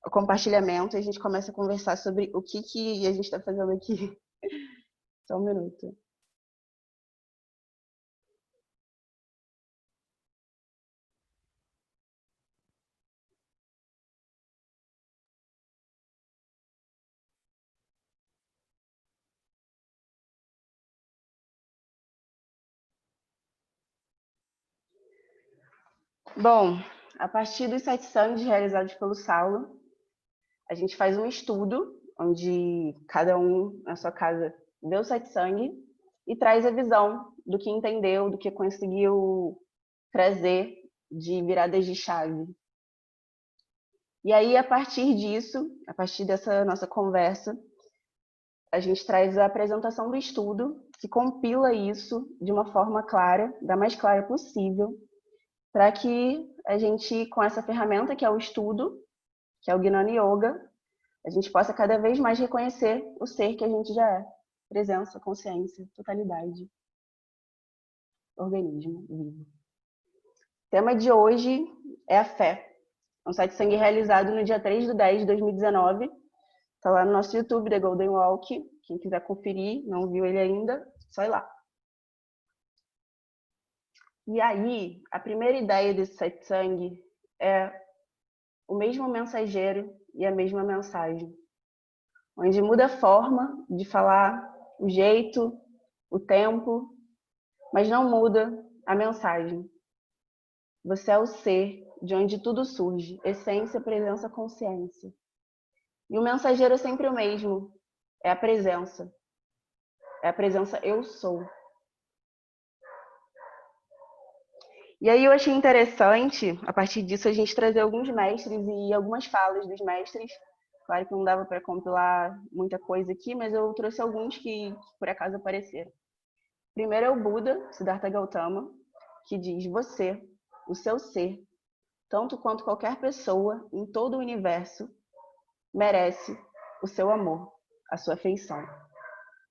o compartilhamento e a gente começa a conversar sobre o que a gente está fazendo aqui. Só um minuto. Bom, a partir dos satsangs realizados pelo Saulo, a gente faz um estudo, onde cada um, na sua casa, vê o satsang e traz a visão do que entendeu, do que conseguiu trazer de viradas de chave. E aí, a partir disso, a partir dessa nossa conversa, a gente traz a apresentação do estudo, que compila isso de uma forma clara, da mais clara possível, para que a gente, com essa ferramenta que é o estudo, que é o Gnana Yoga, a gente possa cada vez mais reconhecer o ser que a gente já é. Presença, consciência, totalidade, organismo vivo. O tema de hoje é a fé. É um satsang realizado no dia 3/10/2019. Está lá no nosso YouTube, The Golden Walk. Quem quiser conferir, não viu ele ainda, só ir lá. E aí, a primeira ideia desse satsang é o mesmo mensageiro e a mesma mensagem, onde muda a forma de falar, o jeito, o tempo, mas não muda a mensagem. Você é o ser de onde tudo surge, essência, presença, consciência. E o mensageiro é sempre o mesmo, é a presença. É a presença eu sou. E aí eu achei interessante, a partir disso, a gente trazer alguns mestres e algumas falas dos mestres. Claro que não dava para compilar muita coisa aqui, mas eu trouxe alguns que por acaso apareceram. Primeiro é o Buda, Siddhartha Gautama, que diz: você, o seu ser, tanto quanto qualquer pessoa em todo o universo, merece o seu amor, a sua afeição.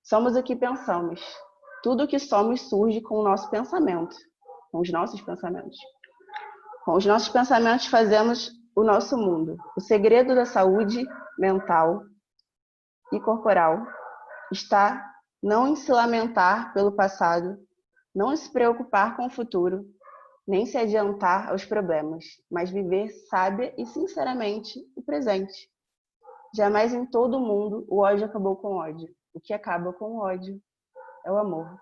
Somos o que pensamos. Tudo o que somos surge com o nosso pensamento, com os nossos pensamentos. Com os nossos pensamentos fazemos o nosso mundo. O segredo da saúde mental e corporal está não em se lamentar pelo passado, não se preocupar com o futuro, nem se adiantar aos problemas, mas viver sábia e sinceramente o presente. Jamais em todo o mundo o ódio acabou com o ódio. O que acaba com o ódio é o amor.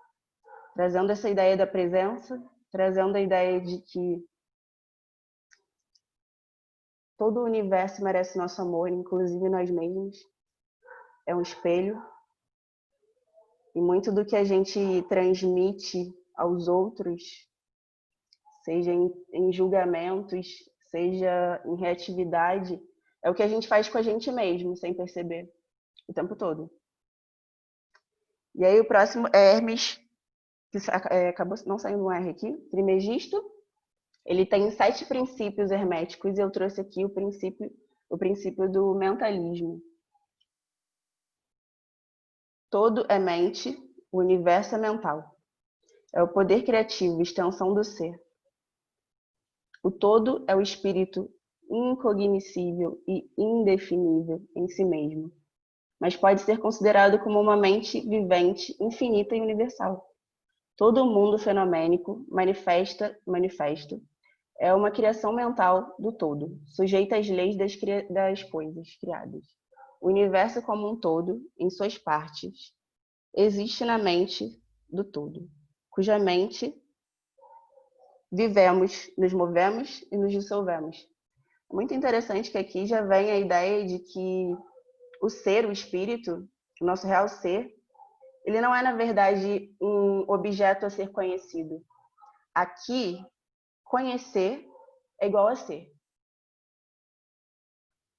Trazendo essa ideia da presença, trazendo a ideia de que todo o universo merece nosso amor, inclusive nós mesmos. É um espelho. E muito do que a gente transmite aos outros, seja em julgamentos, seja em reatividade, é o que a gente faz com a gente mesmo, sem perceber, o tempo todo. E aí o próximo é Hermes, que acabou não saindo um R aqui, Trimegisto. Ele tem 7 princípios herméticos e eu trouxe aqui o princípio do mentalismo. Todo é mente, o universo é mental. É o poder criativo, extensão do ser. O todo é o espírito incognoscível e indefinível em si mesmo, mas pode ser considerado como uma mente vivente, infinita e universal. Todo mundo fenomênico, manifesto, é uma criação mental do todo, sujeita às leis das coisas criadas. O universo como um todo, em suas partes, existe na mente do todo, cuja mente vivemos, nos movemos e nos dissolvemos. Muito interessante que aqui já vem a ideia de que o ser, o espírito, o nosso real ser, ele não é, na verdade, um objeto a ser conhecido. Aqui, conhecer é igual a ser.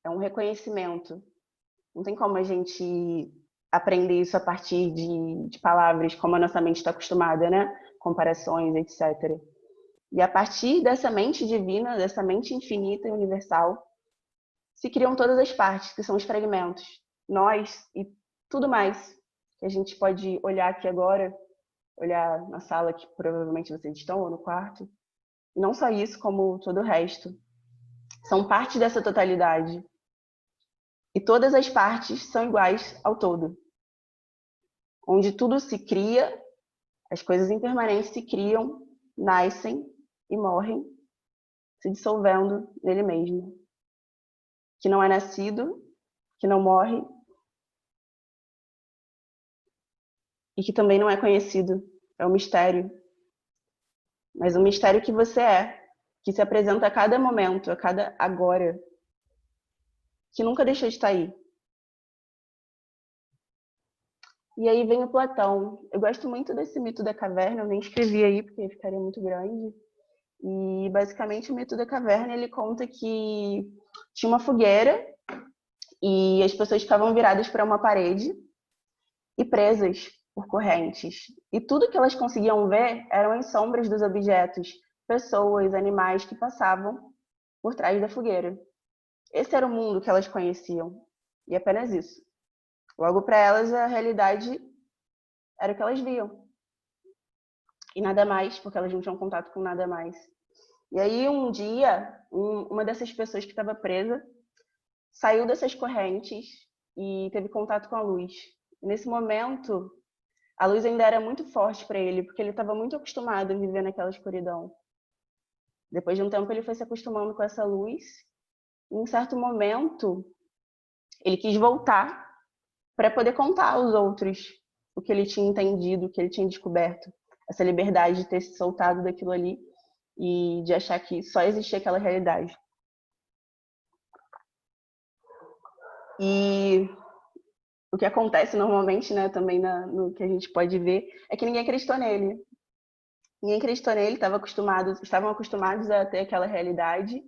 É um reconhecimento. Não tem como a gente aprender isso a partir de palavras, como a nossa mente está acostumada, né? Comparações, etc. E a partir dessa mente divina, dessa mente infinita e universal, se criam todas as partes, que são os fragmentos. Nós e tudo mais que a gente pode olhar aqui agora, olhar na sala que provavelmente vocês estão, ou no quarto. E não só isso, como todo o resto. são parte dessa totalidade. E todas as partes são iguais ao todo. Onde tudo se cria, as coisas impermanentes se criam, nascem e morrem, se dissolvendo nele mesmo. Que não é nascido, que não morre e que também não é conhecido. É um mistério. Mas um mistério que você é, que se apresenta a cada momento, a cada agora, que nunca deixou de estar aí. E aí vem o Platão. Eu gosto muito desse mito da caverna, eu nem escrevi aí porque ficaria muito grande. E basicamente o mito da caverna, ele conta que tinha uma fogueira e as pessoas ficavam viradas para uma parede e presas por correntes. E tudo que elas conseguiam ver eram as sombras dos objetos, pessoas, animais que passavam por trás da fogueira. Esse era o mundo que elas conheciam. E apenas isso. Logo, para elas, a realidade era o que elas viam. E nada mais, porque elas não tinham contato com nada mais. E aí, um dia, uma dessas pessoas que estava presa saiu dessas correntes e teve contato com a luz. E nesse momento, a luz ainda era muito forte para ele, porque ele estava muito acostumado a viver naquela escuridão. Depois de um tempo, ele foi se acostumando com essa luz. E, em um certo momento, ele quis voltar para poder contar aos outros o que ele tinha entendido, o que ele tinha descoberto. Essa liberdade de ter se soltado daquilo ali e de achar que só existia aquela realidade. E o que acontece normalmente, né, também no que a gente pode ver, é que ninguém acreditou nele. Ninguém acreditou nele, estavam acostumados a ter aquela realidade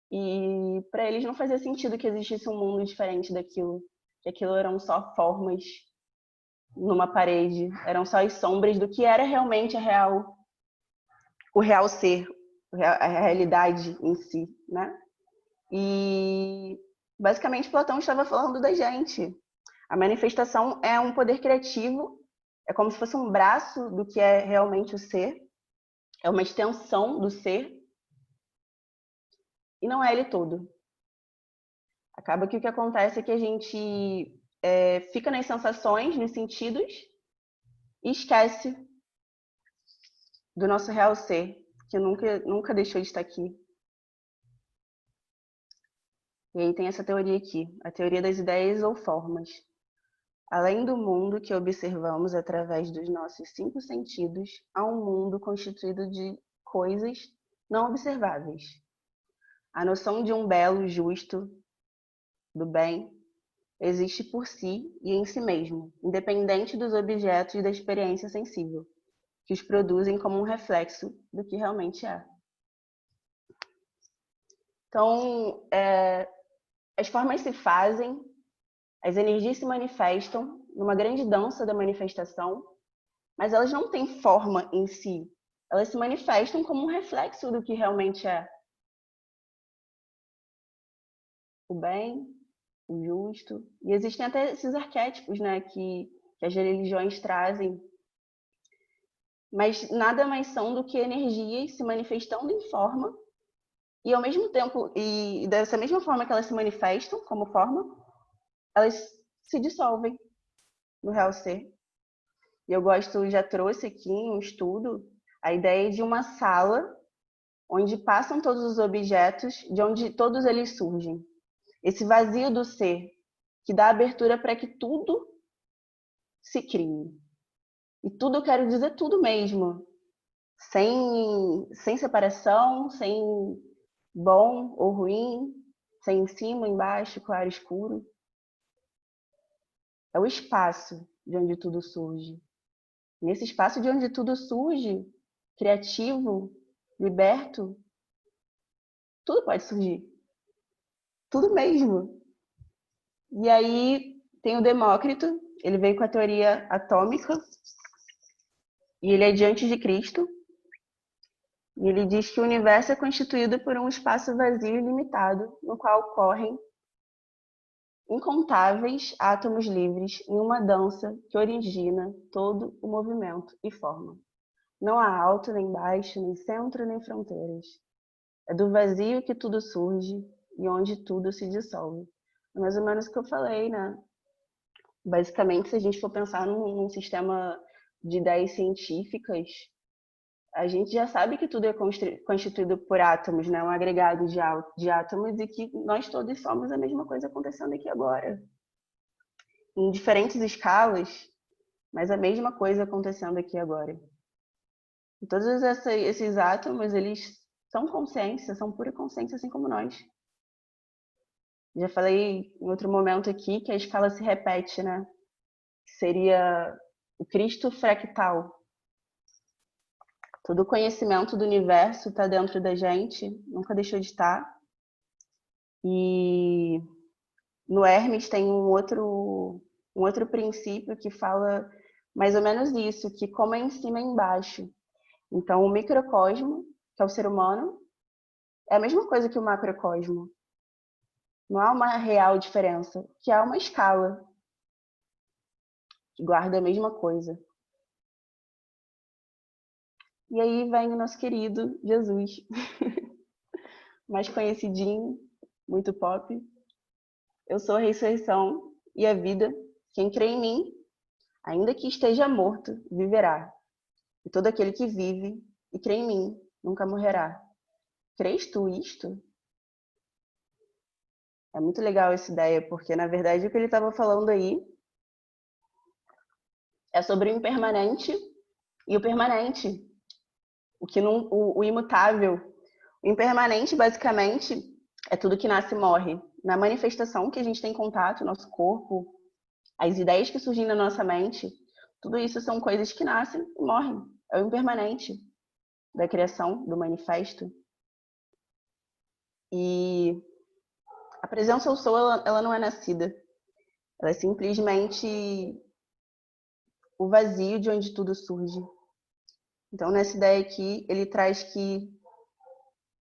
e para eles não fazia sentido que existisse um mundo diferente daquilo, que aquilo eram só formas numa parede, eram só as sombras do que era realmente o real ser, a realidade em si, né? E basicamente Platão estava falando da gente. A manifestação é um poder criativo, é como se fosse um braço do que é realmente o ser, é uma extensão do ser, e não é ele todo. Acaba que o que acontece é que a gente fica nas sensações, nos sentidos, e esquece do nosso real ser, que nunca deixou de estar aqui. E aí tem essa teoria aqui, a teoria das ideias ou formas. Além do mundo que observamos através dos nossos 5 sentidos, há um mundo constituído de coisas não observáveis. A noção de um belo, justo, do bem, existe por si e em si mesmo, independente dos objetos e da experiência sensível, que os produzem como um reflexo do que realmente é. Então, as formas se fazem, as energias se manifestam numa grande dança da manifestação, mas elas não têm forma em si. Elas se manifestam como um reflexo do que realmente é. O bem, o justo. E existem até esses arquétipos, né, que as religiões trazem. Mas nada mais são do que energias se manifestando em forma e ao mesmo tempo, e dessa mesma forma que elas se manifestam como forma, elas se dissolvem no real ser. E eu já trouxe aqui em um estudo a ideia de uma sala onde passam todos os objetos, de onde todos eles surgem. Esse vazio do ser, que dá abertura para que tudo se crie. E tudo, eu quero dizer tudo mesmo, sem separação, sem bom ou ruim, sem em cima, embaixo, claro, escuro. É o espaço de onde tudo surge. Nesse espaço de onde tudo surge, criativo, liberto, tudo pode surgir. Tudo mesmo. E aí tem o Demócrito, ele veio com a teoria atômica, e ele é de antes de Cristo. E ele diz que o universo é constituído por um espaço vazio e limitado, no qual correm incontáveis átomos livres em uma dança que origina todo o movimento e forma. Não há alto nem baixo, nem centro nem fronteiras. É do vazio que tudo surge e onde tudo se dissolve. É mais ou menos o que eu falei, né? Basicamente, se a gente for pensar num sistema de ideias científicas, a gente já sabe que tudo é constituído por átomos, né? Um agregado de átomos e que nós todos somos a mesma coisa acontecendo aqui agora. Em diferentes escalas, mas a mesma coisa acontecendo aqui agora. E todos esses átomos, eles são consciência, são pura consciência, assim como nós. Já falei em outro momento aqui que a escala se repete, né? Seria o Cristo fractal. Todo o conhecimento do universo está dentro da gente, nunca deixou de estar. E no Hermes tem um outro princípio que fala mais ou menos isso, que como é em cima é embaixo. Então, o microcosmo, que é o ser humano, é a mesma coisa que o macrocosmo. Não há uma real diferença, que há uma escala que guarda a mesma coisa. E aí vem o nosso querido Jesus, mais conhecidinho, muito pop. Eu sou a ressurreição e a vida. Quem crê em mim, ainda que esteja morto, viverá. E todo aquele que vive e crê em mim, nunca morrerá. Crês tu isto? É muito legal essa ideia, porque na verdade o que ele estava falando aí é sobre o impermanente e o permanente, o que não, o imutável. O impermanente, basicamente, é tudo que nasce e morre. Na manifestação que a gente tem contato, nosso corpo, as ideias que surgem na nossa mente, tudo isso são coisas que nascem e morrem. É o impermanente da criação, do manifesto. E a presença eu sou, ela não é nascida. Ela é simplesmente o vazio de onde tudo surge. Então, nessa ideia aqui, ele traz que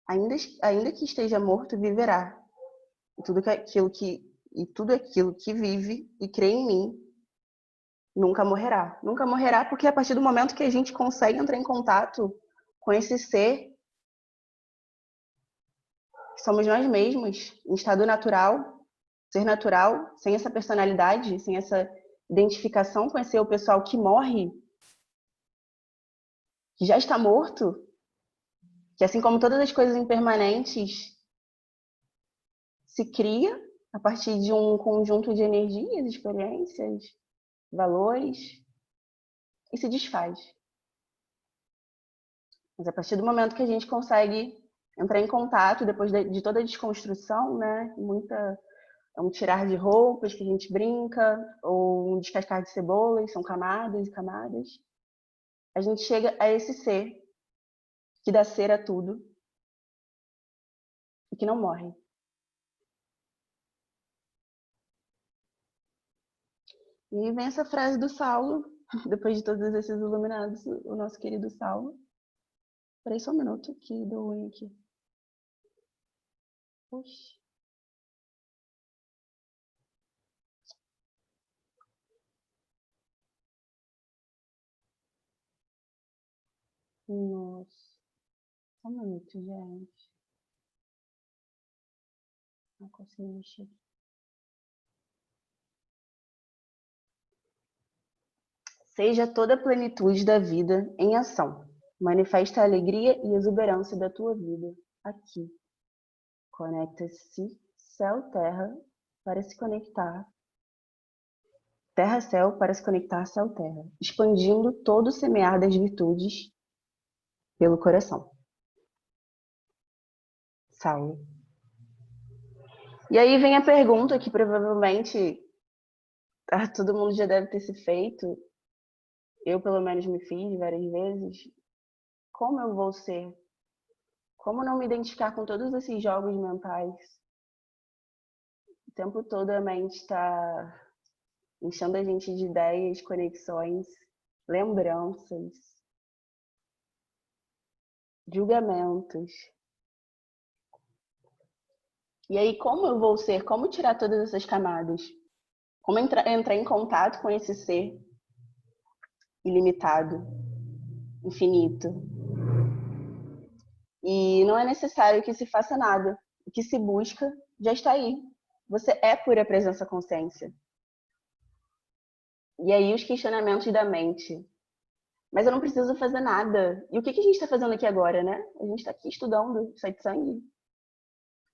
ainda que esteja morto, viverá. E tudo aquilo que vive e crê em mim nunca morrerá. Nunca morrerá porque a partir do momento que a gente consegue entrar em contato com esse ser, que somos nós mesmos, em estado natural, ser natural, sem essa personalidade, sem essa identificação com esse eu pessoal que morre, que já está morto, que assim como todas as coisas impermanentes, se cria a partir de um conjunto de energias, experiências, valores, e se desfaz. Mas a partir do momento que a gente consegue entrar em contato, depois de toda a desconstrução, né, é um tirar de roupas que a gente brinca, ou um descascar de cebolas, são camadas e camadas, a gente chega a esse ser que dá ser a tudo e que não morre. E vem essa frase do Saulo, depois de todos esses iluminados, o nosso querido Saulo. Peraí só um minuto que deu ruim aqui. Oxi. Nossa. Só um minuto, gente. Não consigo mexer. Seja toda a plenitude da vida em ação. Manifesta a alegria e exuberância da tua vida aqui. Conecta-se céu-terra para se conectar. Terra-céu para se conectar céu-terra. Expandindo todo o semear das virtudes pelo coração. Saulo. E aí vem a pergunta que provavelmente todo mundo já deve ter se feito. Eu, pelo menos, me fiz várias vezes. Como eu vou ser? Como não me identificar com todos esses jogos mentais? O tempo todo a mente está enchendo a gente de ideias, conexões, lembranças, julgamentos. E aí, como eu vou ser? Como tirar todas essas camadas? Como entrar em contato com esse ser ilimitado, infinito? E não é necessário que se faça nada. O que se busca já está aí. Você é pura presença consciência. E aí os questionamentos da mente. Mas eu não preciso fazer nada. E o que a gente está fazendo aqui agora, né? A gente está aqui estudando satsang,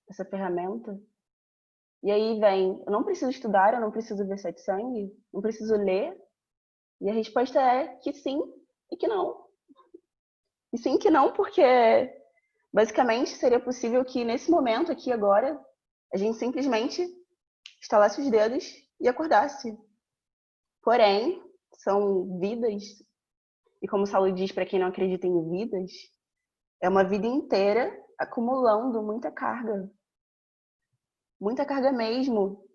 essa ferramenta. E aí vem, eu não preciso estudar, eu não preciso ver satsang, não preciso ler. E a resposta é que sim e que não. E sim que não, porque basicamente seria possível que nesse momento aqui agora, a gente simplesmente estalasse os dedos e acordasse. Porém, são vidas, e como o Saulo diz para quem não acredita em vidas, é uma vida inteira acumulando muita carga mesmo.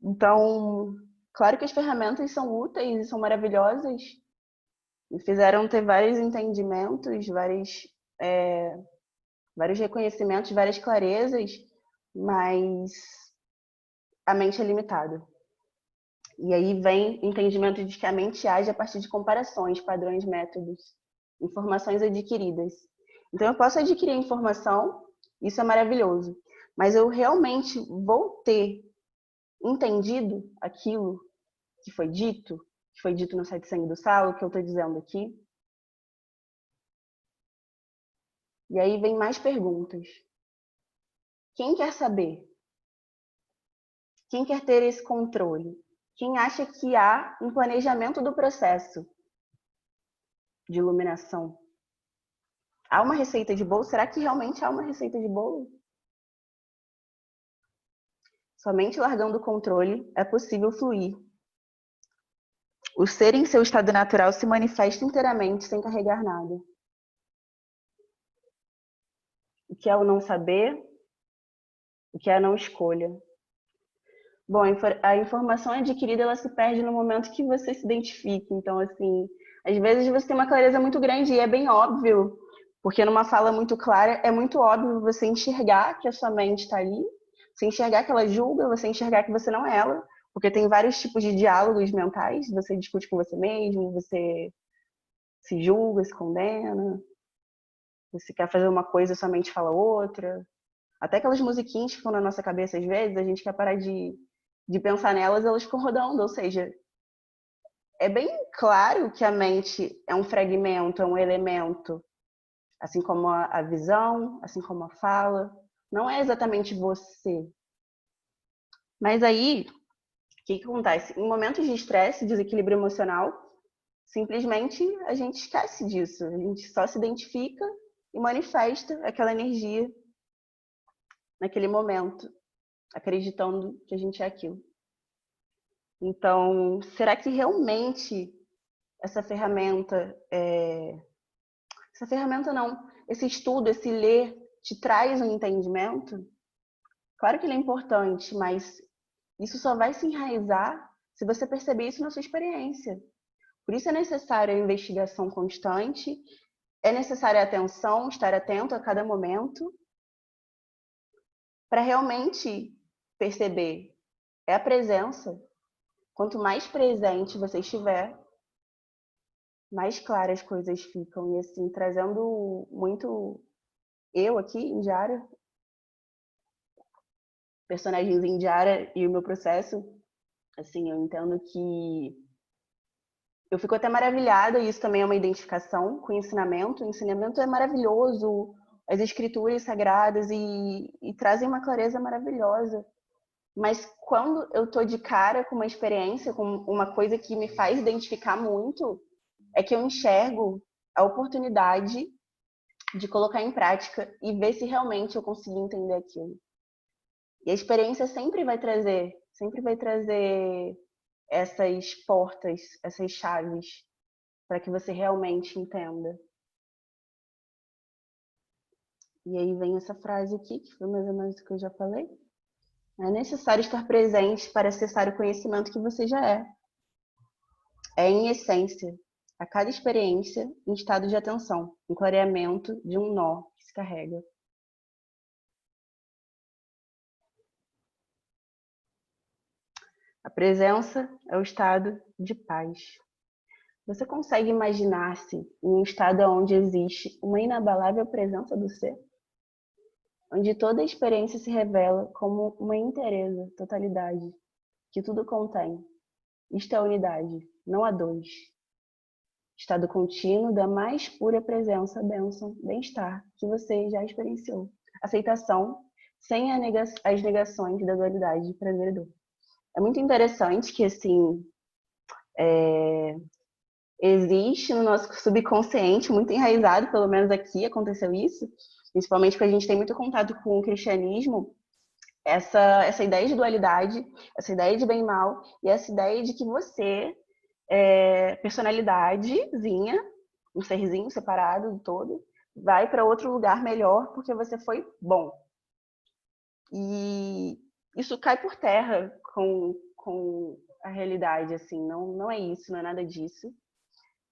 Então, claro que as ferramentas são úteis e são maravilhosas, me fizeram ter vários entendimentos, vários reconhecimentos, várias clarezas, mas a mente é limitada. E aí vem o entendimento de que a mente age a partir de comparações, padrões, métodos, informações adquiridas. Então eu posso adquirir informação, isso é maravilhoso, mas eu realmente vou ter entendido aquilo que foi dito no satsang do Saulo, que eu estou dizendo aqui? E aí vem mais perguntas. Quem quer saber? Quem quer ter esse controle? Quem acha que há um planejamento do processo de iluminação? Há uma receita de bolo? Será que realmente há uma receita de bolo? Somente largando o controle é possível fluir. O ser em seu estado natural se manifesta inteiramente sem carregar nada. O que é o não saber? O que é a não escolha? Bom, a informação adquirida ela se perde no momento que você se identifica. Então, assim, às vezes você tem uma clareza muito grande e é bem óbvio, porque numa fala muito clara é muito óbvio você enxergar que a sua mente está ali, você enxergar que ela julga, você enxergar que você não é ela, porque tem vários tipos de diálogos mentais. Você discute com você mesmo, você se julga, se condena, você quer fazer uma coisa e sua mente fala outra. Até aquelas musiquinhas que ficam na nossa cabeça às vezes, a gente quer parar de pensar nelas, elas ficam rodando. Ou seja, é bem claro que a mente é um fragmento, é um elemento, assim como a visão, assim como a fala. Não é exatamente você. Mas aí, o que acontece? Em momentos de estresse, desequilíbrio emocional, simplesmente a gente esquece disso. A gente só se identifica e manifesta aquela energia naquele momento, acreditando que a gente é aquilo. Então, será que realmente essa ferramenta, essa ferramenta não, esse estudo, esse ler, te traz um entendimento? Claro que ele é importante, mas isso só vai se enraizar se você perceber isso na sua experiência. Por isso é necessária a investigação constante, é necessária a atenção, estar atento a cada momento, para realmente perceber. É a presença. Quanto mais presente você estiver, mais claras as coisas ficam. E assim, trazendo muito eu aqui, Indiara, personagens Indiara e o meu processo, assim, eu entendo que eu fico até maravilhada, e isso também é uma identificação com o ensinamento. O ensinamento é maravilhoso, as escrituras sagradas e trazem uma clareza maravilhosa. Mas quando eu tô de cara com uma experiência, com uma coisa que me faz identificar muito, é que eu enxergo a oportunidade de colocar em prática e ver se realmente eu consegui entender aquilo. E a experiência sempre vai trazer essas portas, essas chaves, para que você realmente entenda. E aí vem essa frase aqui, que foi mais ou menos o que eu já falei. É necessário estar presente para acessar o conhecimento que você já é. É, em essência, a cada experiência em estado de atenção, um clareamento de um nó que se carrega. A presença é o estado de paz. Você consegue imaginar-se em um estado onde existe uma inabalável presença do ser? Onde toda a experiência se revela como uma inteireza, totalidade, que tudo contém. Isto é unidade, não há dois. Estado contínuo da mais pura presença, bênção, bem-estar que você já experienciou. Aceitação sem as negações da dualidade de prazer e dor. É muito interessante que, assim, existe no nosso subconsciente, muito enraizado, pelo menos aqui aconteceu isso, principalmente porque a gente tem muito contato com o cristianismo, essa ideia de dualidade, essa ideia de bem e mal, e essa ideia de que você personalidadezinha, um serzinho separado do todo, vai para outro lugar melhor porque você foi bom. E isso cai por terra com a realidade, assim, não é isso, não é nada disso.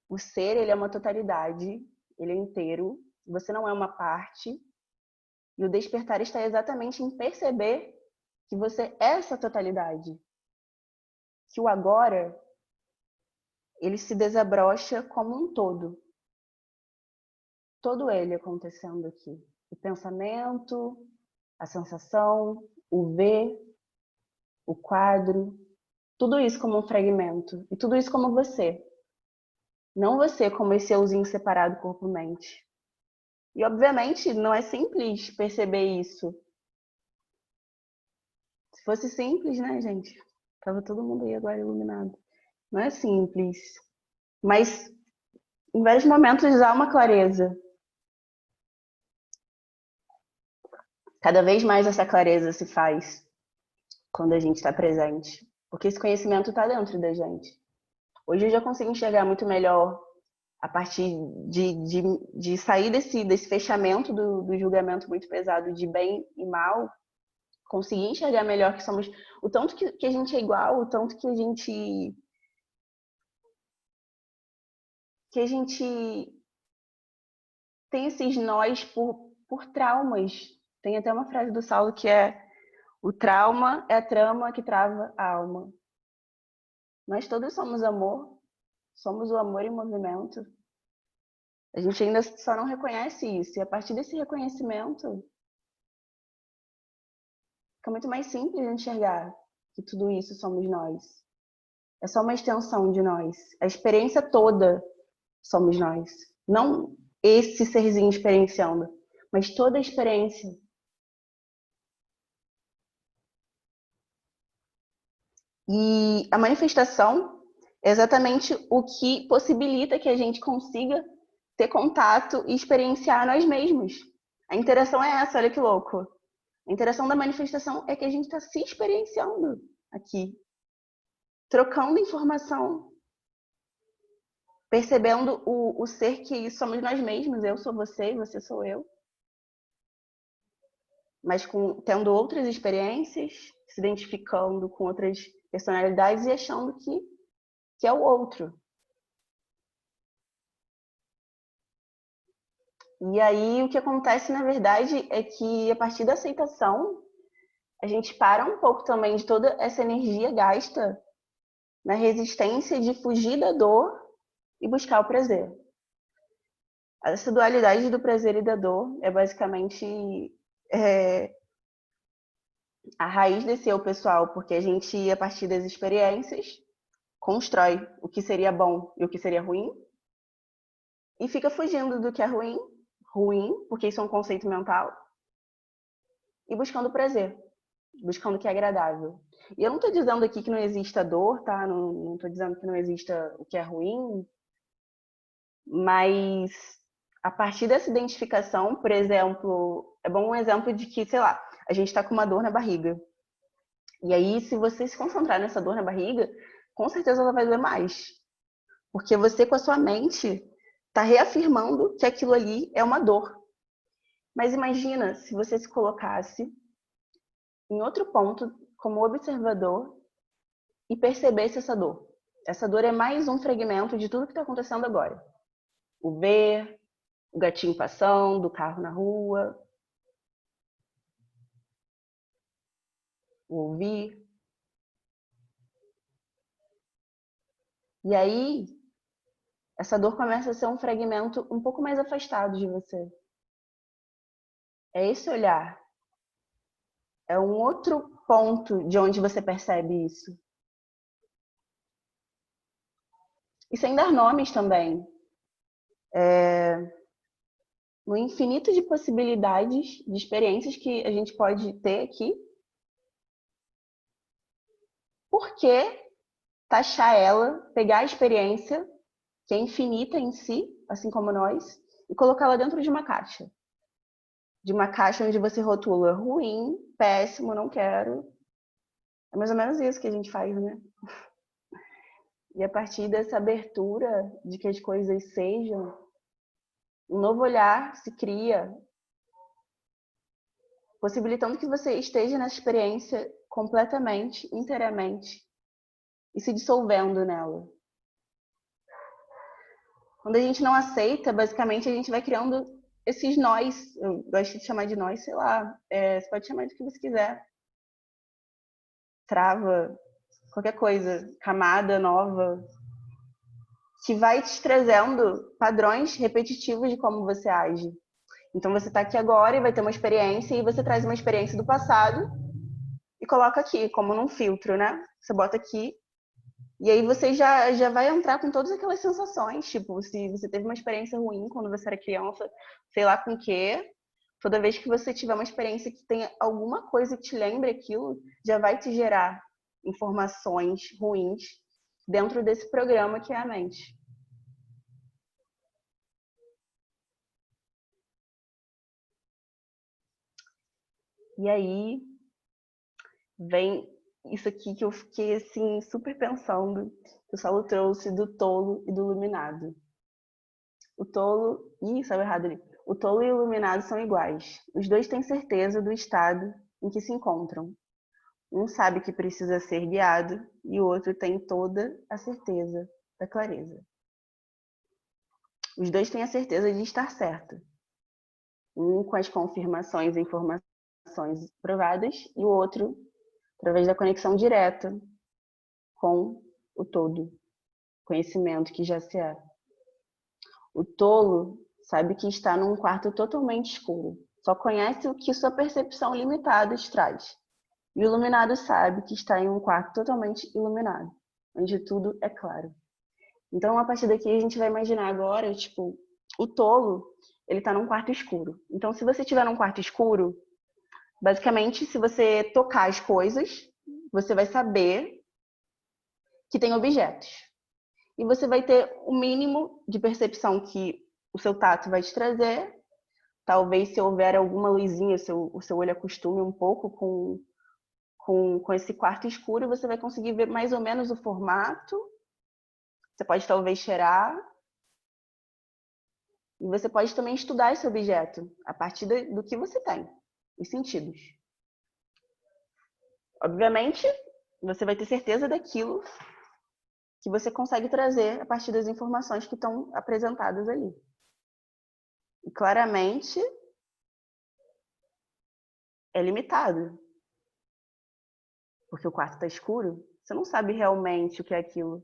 O ser, ele é uma totalidade, ele é inteiro, você não é uma parte, e o despertar está exatamente em perceber que você é essa totalidade. Que o agora, ele se desabrocha como um todo. Todo ele acontecendo aqui. O pensamento, a sensação, o ver, o quadro, tudo isso como um fragmento. E tudo isso como você. Não você como esse euzinho separado corpo-mente. E obviamente não é simples perceber isso. Se fosse simples, né, gente? Tava todo mundo aí agora iluminado. Não é simples. Mas em vários momentos há uma clareza. Cada vez mais essa clareza se faz quando a gente está presente. Porque esse conhecimento está dentro da gente. Hoje eu já consigo enxergar muito melhor a partir de sair desse fechamento do julgamento muito pesado de bem e mal, conseguir enxergar melhor que somos o tanto que a gente é igual, o tanto que a gente tem esses nós por traumas. Tem até uma frase do Saulo que é: o trauma é a trama que trava a alma. Nós todos somos amor, somos o amor em movimento. A gente ainda só não reconhece isso. E a partir desse reconhecimento, fica muito mais simples de enxergar que tudo isso somos nós. É só uma extensão de nós. A experiência toda somos nós. Não esse serzinho experienciando, mas toda a experiência. E a manifestação é exatamente o que possibilita que a gente consiga ter contato e experienciar nós mesmos. A interação é essa, olha que louco. A interação da manifestação é que a gente está se experienciando aqui, trocando informação, percebendo o ser que somos nós mesmos. Eu sou você e você sou eu. Mas tendo outras experiências, se identificando com outras personalidades e achando que é o outro. E aí o que acontece, na verdade, é que a partir da aceitação, a gente para um pouco também de toda essa energia gasta na resistência de fugir da dor e buscar o prazer. Essa dualidade do prazer e da dor é basicamente é, a raiz desse eu pessoal, porque a gente, a partir das experiências, constrói o que seria bom e o que seria ruim, e fica fugindo do que é ruim, porque isso é um conceito mental, e buscando prazer, buscando o que é agradável. E eu não estou dizendo aqui que não exista dor, tá? Não estou dizendo que não exista o que é ruim, mas a partir dessa identificação, por exemplo, é bom um exemplo de que, sei lá, a gente está com uma dor na barriga. E aí, se você se concentrar nessa dor na barriga, com certeza ela vai doer mais. Porque você, com a sua mente, está reafirmando que aquilo ali é uma dor. Mas imagina se você se colocasse em outro ponto, como observador, e percebesse essa dor. Essa dor é mais um fragmento de tudo que está acontecendo agora. O ver, o gatinho passando, o carro na rua, o ouvir. E aí, essa dor começa a ser um fragmento um pouco mais afastado de você. É esse olhar. É um outro ponto de onde você percebe isso. E sem dar nomes também. No infinito de possibilidades, de experiências que a gente pode ter aqui. Por que taxar ela, pegar a experiência, que é infinita em si, assim como nós, e colocá-la dentro de uma caixa? De uma caixa onde você rotula ruim, péssimo, não quero. É mais ou menos isso que a gente faz, né? E a partir dessa abertura de que as coisas sejam, um novo olhar se cria, possibilitando que você esteja nessa experiência completamente, inteiramente, e se dissolvendo nela. Quando a gente não aceita, basicamente a gente vai criando esses nós. Eu gosto de chamar de nós, sei lá. Você pode chamar do que você quiser. Trava, qualquer coisa, camada nova, que vai te trazendo padrões repetitivos de como você age. Então você está aqui agora e vai ter uma experiência, e você traz uma experiência do passado e coloca aqui, como num filtro, né? Você bota aqui, e aí você já vai entrar com todas aquelas sensações, tipo, se você teve uma experiência ruim quando você era criança, sei lá com o quê, toda vez que você tiver uma experiência que tenha alguma coisa que te lembre aquilo, já vai te gerar informações ruins dentro desse programa que é a mente. E aí vem isso aqui que eu fiquei assim super pensando, que o Saulo trouxe do tolo e do iluminado. O tolo, saiu errado ali. O tolo e o iluminado são iguais. Os dois têm certeza do estado em que se encontram. Um sabe que precisa ser guiado e o outro tem toda a certeza da clareza. Os dois têm a certeza de estar certo. Um com as confirmações e informações provadas e o outro através da conexão direta com o todo, conhecimento que já se é. O tolo sabe que está num quarto totalmente escuro, só conhece o que sua percepção limitada traz. E o iluminado sabe que está em um quarto totalmente iluminado, onde tudo é claro. Então, a partir daqui, a gente vai imaginar agora, tipo, o tolo, ele está num quarto escuro. Então, se você estiver num quarto escuro, basicamente, se você tocar as coisas, você vai saber que tem objetos. E você vai ter o mínimo de percepção que o seu tato vai te trazer. Talvez, se houver alguma luzinha, o seu olho acostume um pouco com esse quarto escuro, você vai conseguir ver mais ou menos o formato. Você pode talvez cheirar. E você pode também estudar esse objeto a partir do que você tem, os sentidos. Obviamente, você vai ter certeza daquilo que você consegue trazer a partir das informações que estão apresentadas ali. E claramente é limitado. Porque o quarto está escuro, você não sabe realmente o que é aquilo.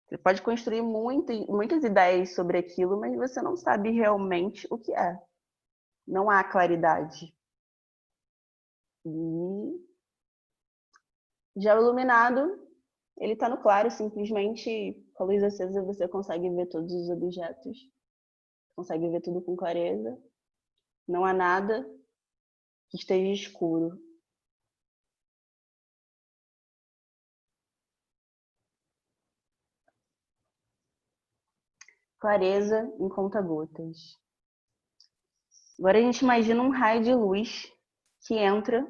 Você pode construir muitas ideias sobre aquilo, mas você não sabe realmente o que é. Não há claridade. E já o iluminado, ele está no claro, simplesmente com a luz acesa você consegue ver todos os objetos, consegue ver tudo com clareza. Não há nada que esteja escuro. Clareza em conta-gotas. Agora a gente imagina um raio de luz que entra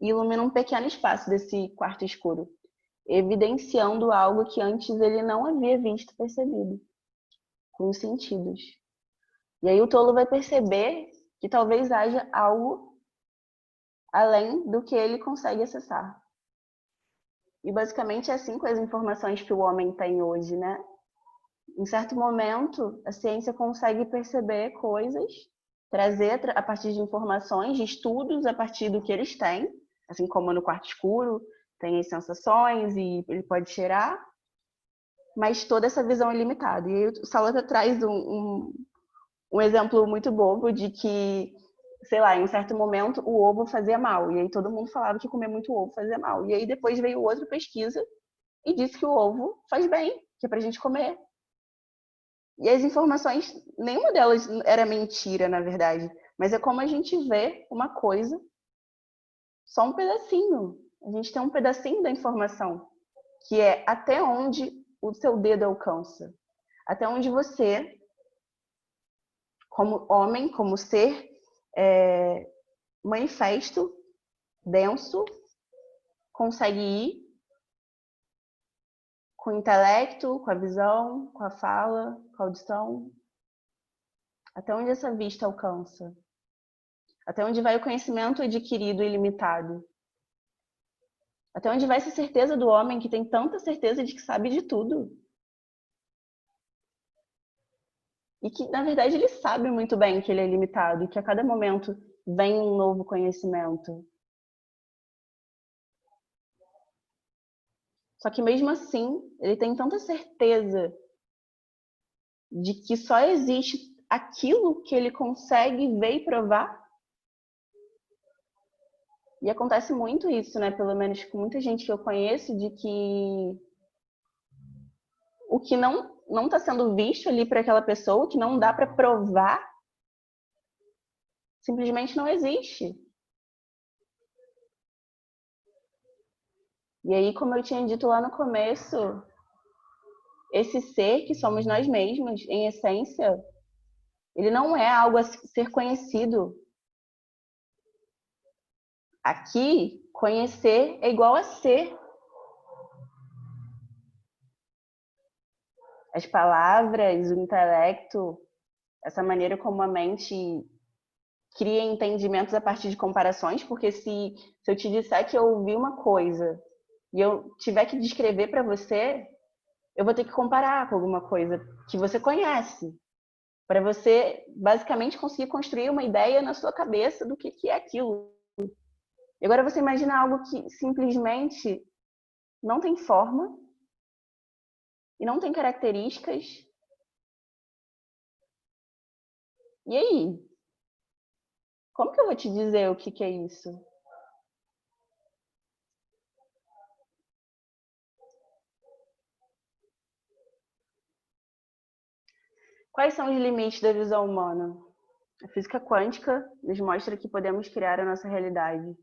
e ilumina um pequeno espaço desse quarto escuro, evidenciando algo que antes ele não havia visto, percebido, com os sentidos. E aí o tolo vai perceber que talvez haja algo além do que ele consegue acessar. E basicamente é assim com as informações que o homem tem hoje, né? Em certo momento, a ciência consegue perceber coisas, trazer a partir de informações, de estudos a partir do que eles têm, assim como no quarto escuro tem as sensações e ele pode cheirar. mas toda essa visão é limitada. E aí o Salata traz um exemplo muito bobo de que, sei lá, em um certo momento o ovo fazia mal. E aí todo mundo falava que comer muito ovo fazia mal. E aí depois veio outra pesquisa e disse que o ovo faz bem, que é pra gente comer. E as informações, nenhuma delas era mentira, na verdade. Mas é como a gente vê uma coisa, só um pedacinho. A gente tem um pedacinho da informação, que é até onde o seu dedo alcança. Até onde você, como homem, como ser manifesto, denso, consegue ir com o intelecto, com a visão, com a fala, com a audição. Até onde essa vista alcança? Até onde vai o conhecimento adquirido e ilimitado? Até onde vai essa certeza do homem que tem tanta certeza de que sabe de tudo? E que, na verdade, ele sabe muito bem que ele é limitado e que a cada momento vem um novo conhecimento. Só que mesmo assim, ele tem tanta certeza de que só existe aquilo que ele consegue ver e provar. E acontece muito isso, né? Pelo menos com muita gente que eu conheço, de que o que não está sendo visto ali para aquela pessoa, o que não dá para provar, simplesmente não existe. E aí, como eu tinha dito lá no começo, esse ser que somos nós mesmos, em essência, ele não é algo a ser conhecido. Aqui, conhecer é igual a ser. As palavras, o intelecto, essa maneira como a mente cria entendimentos a partir de comparações, porque se eu te disser que eu ouvi uma coisa e eu tiver que descrever para você, eu vou ter que comparar com alguma coisa que você conhece, para você basicamente conseguir construir uma ideia na sua cabeça do que é aquilo. E agora você imagina algo que simplesmente não tem forma e não tem características. E aí? Como que eu vou te dizer o que é isso? Quais são os limites da visão humana? A física quântica nos mostra que podemos criar a nossa realidade.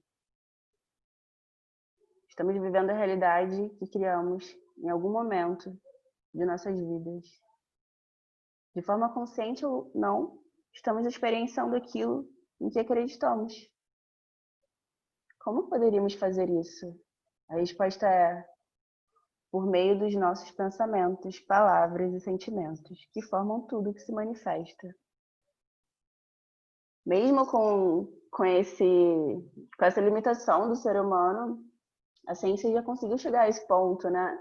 Estamos vivendo a realidade que criamos em algum momento de nossas vidas. De forma consciente ou não, estamos experienciando aquilo em que acreditamos. Como poderíamos fazer isso? A resposta é por meio dos nossos pensamentos, palavras e sentimentos, que formam tudo que se manifesta. Mesmo com essa limitação do ser humano, a ciência já conseguiu chegar a esse ponto, né?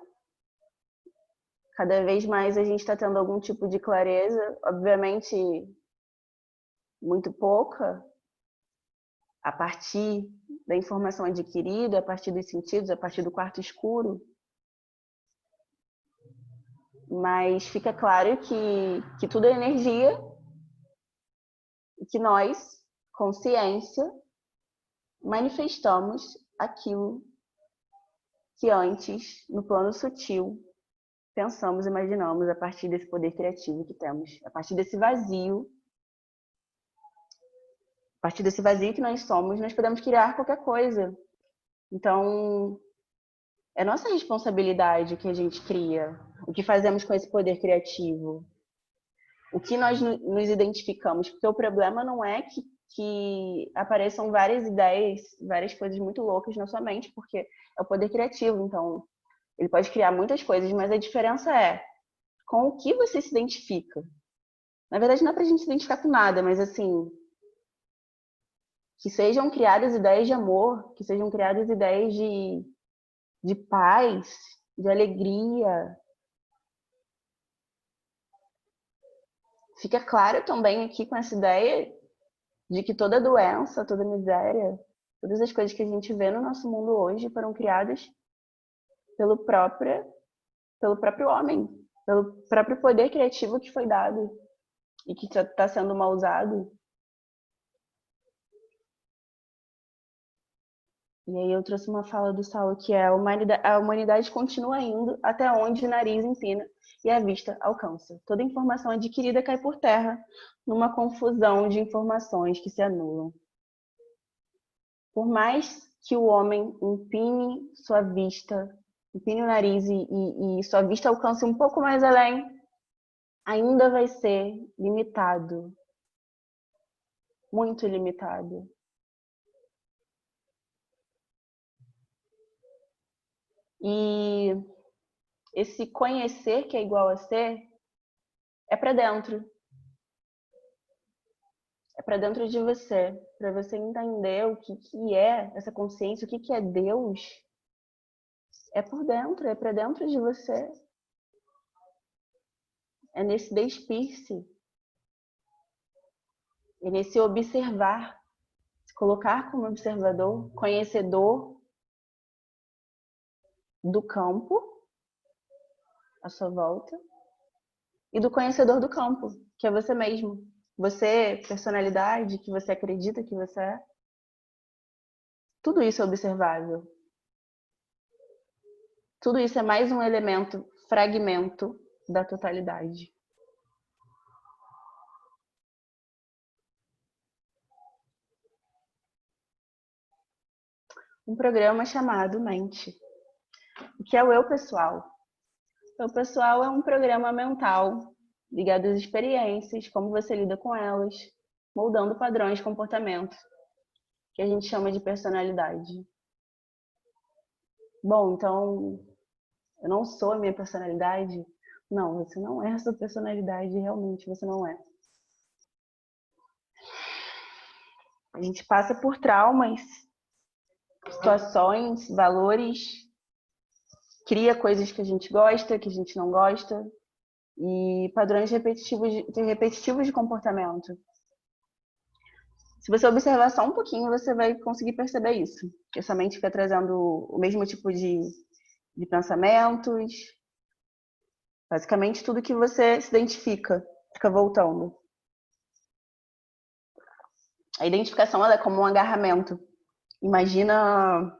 Cada vez mais a gente está tendo algum tipo de clareza, obviamente muito pouca, a partir da informação adquirida, a partir dos sentidos, a partir do quarto escuro, mas fica claro que tudo é energia e que nós, consciência, manifestamos aquilo que antes, no plano sutil, pensamos, imaginamos a partir desse poder criativo que temos, a partir desse vazio. A partir desse vazio que nós somos, nós podemos criar qualquer coisa. Então, é nossa responsabilidade o que a gente cria, o que fazemos com esse poder criativo, o que nós nos identificamos, porque o problema não é que apareçam várias ideias, várias coisas muito loucas na sua mente, porque é o poder criativo, então ele pode criar muitas coisas, mas a diferença é com o que você se identifica. Na verdade, não é pra gente se identificar com nada, mas assim, que sejam criadas ideias de amor, que sejam criadas ideias de paz, de alegria. Fica claro também aqui com essa ideia de que toda doença, toda miséria, todas as coisas que a gente vê no nosso mundo hoje foram criadas pelo próprio homem. pelo próprio poder criativo que foi dado e que está sendo mal usado. E aí eu trouxe uma fala do Saulo que é: a humanidade continua indo até onde o nariz empina e a vista alcança. Toda informação adquirida cai por terra, numa confusão de informações que se anulam. Por mais que o homem empine sua vista, empine o nariz e sua vista alcance um pouco mais além, ainda vai ser limitado, muito limitado. E esse conhecer que é igual a ser é para dentro. É para dentro de você, para você entender o que é essa consciência, o que é Deus. É por dentro, é para dentro de você. É nesse despir-se, é nesse observar, se colocar como observador, conhecedor do campo à sua volta e do conhecedor do campo, que é você mesmo. Você, personalidade, que você acredita que você é. Tudo isso é observável. Tudo isso é mais um elemento, fragmento da totalidade. Um programa chamado Mente. O que é o eu pessoal? O eu pessoal é um programa mental ligado às experiências, como você lida com elas, moldando padrões de comportamento, que a gente chama de personalidade. Bom, então, eu não sou a minha personalidade? Não, você não é a sua personalidade, realmente você não é. A gente passa por traumas, situações, valores, cria coisas que a gente gosta, que a gente não gosta, e padrões repetitivos de comportamento. Se você observar só um pouquinho, você vai conseguir perceber isso. Que a sua mente fica trazendo o mesmo tipo de pensamentos, basicamente tudo que você se identifica, fica voltando. A identificação ela é como um agarramento. Imagina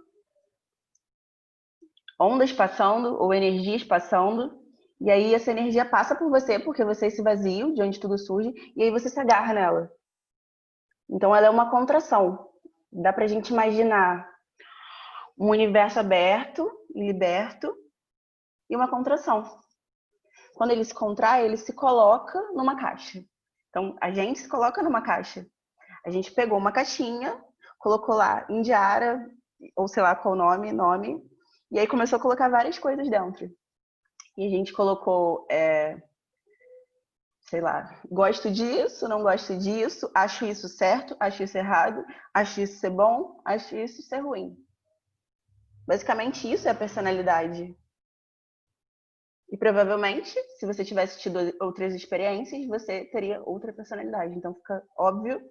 ondas passando ou energias passando, e aí essa energia passa por você porque você é esse vazio de onde tudo surge, e aí você se agarra nela. Então ela é uma contração. Dá pra gente imaginar um universo aberto e liberto e uma contração. Quando ele se contrai, ele se coloca numa caixa. Então a gente se coloca numa caixa. A gente pegou uma caixinha, colocou lá Indiara, ou sei lá qual nome, e aí começou a colocar várias coisas dentro. E a gente colocou, sei lá, gosto disso, não gosto disso, acho isso certo, acho isso errado, acho isso ser bom, acho isso ser ruim. Basicamente isso é a personalidade. E provavelmente, se você tivesse tido outras experiências, você teria outra personalidade. Então fica óbvio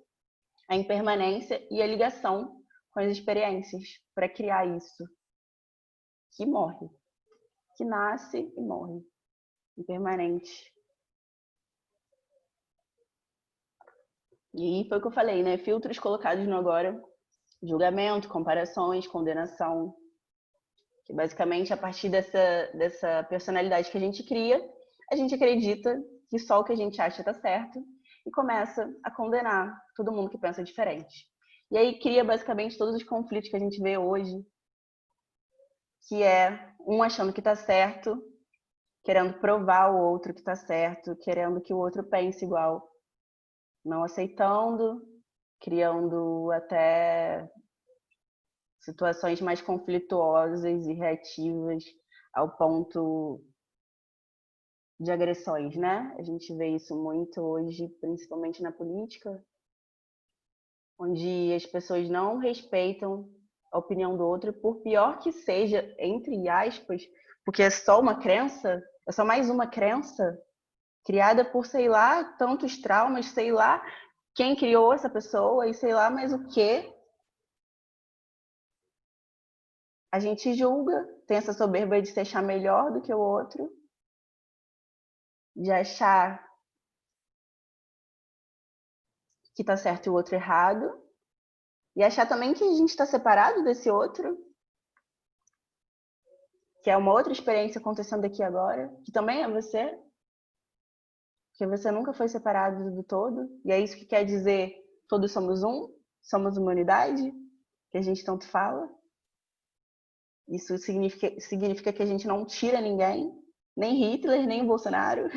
a impermanência e a ligação com as experiências para criar isso. Que morre, que nasce e morre. Impermanente. E foi o que eu falei, né? Filtros colocados no agora. Julgamento, comparações, condenação. Que basicamente, a partir dessa personalidade que a gente cria, a gente acredita que só o que a gente acha está certo e começa a condenar todo mundo que pensa diferente. E aí cria basicamente todos os conflitos que a gente vê hoje, que é um achando que está certo, querendo provar o outro que está certo, querendo que o outro pense igual, não aceitando, criando até situações mais conflituosas e reativas ao ponto de agressões, né? A gente vê isso muito hoje, principalmente na política, onde as pessoas não respeitam a opinião do outro, por pior que seja, entre aspas, porque é só uma crença, é só mais uma crença criada por sei lá tantos traumas, sei lá quem criou essa pessoa e sei lá mais o que. A gente julga, tem essa soberba de se achar melhor do que o outro de achar que está certo e o outro errado, e achar também que a gente está separado desse outro, que é uma outra experiência acontecendo aqui agora, que também é você, que você nunca foi separado do todo, e é isso que quer dizer todos somos um, somos uma unidade, que a gente tanto fala. Isso significa que a gente não tira ninguém, nem Hitler, nem Bolsonaro,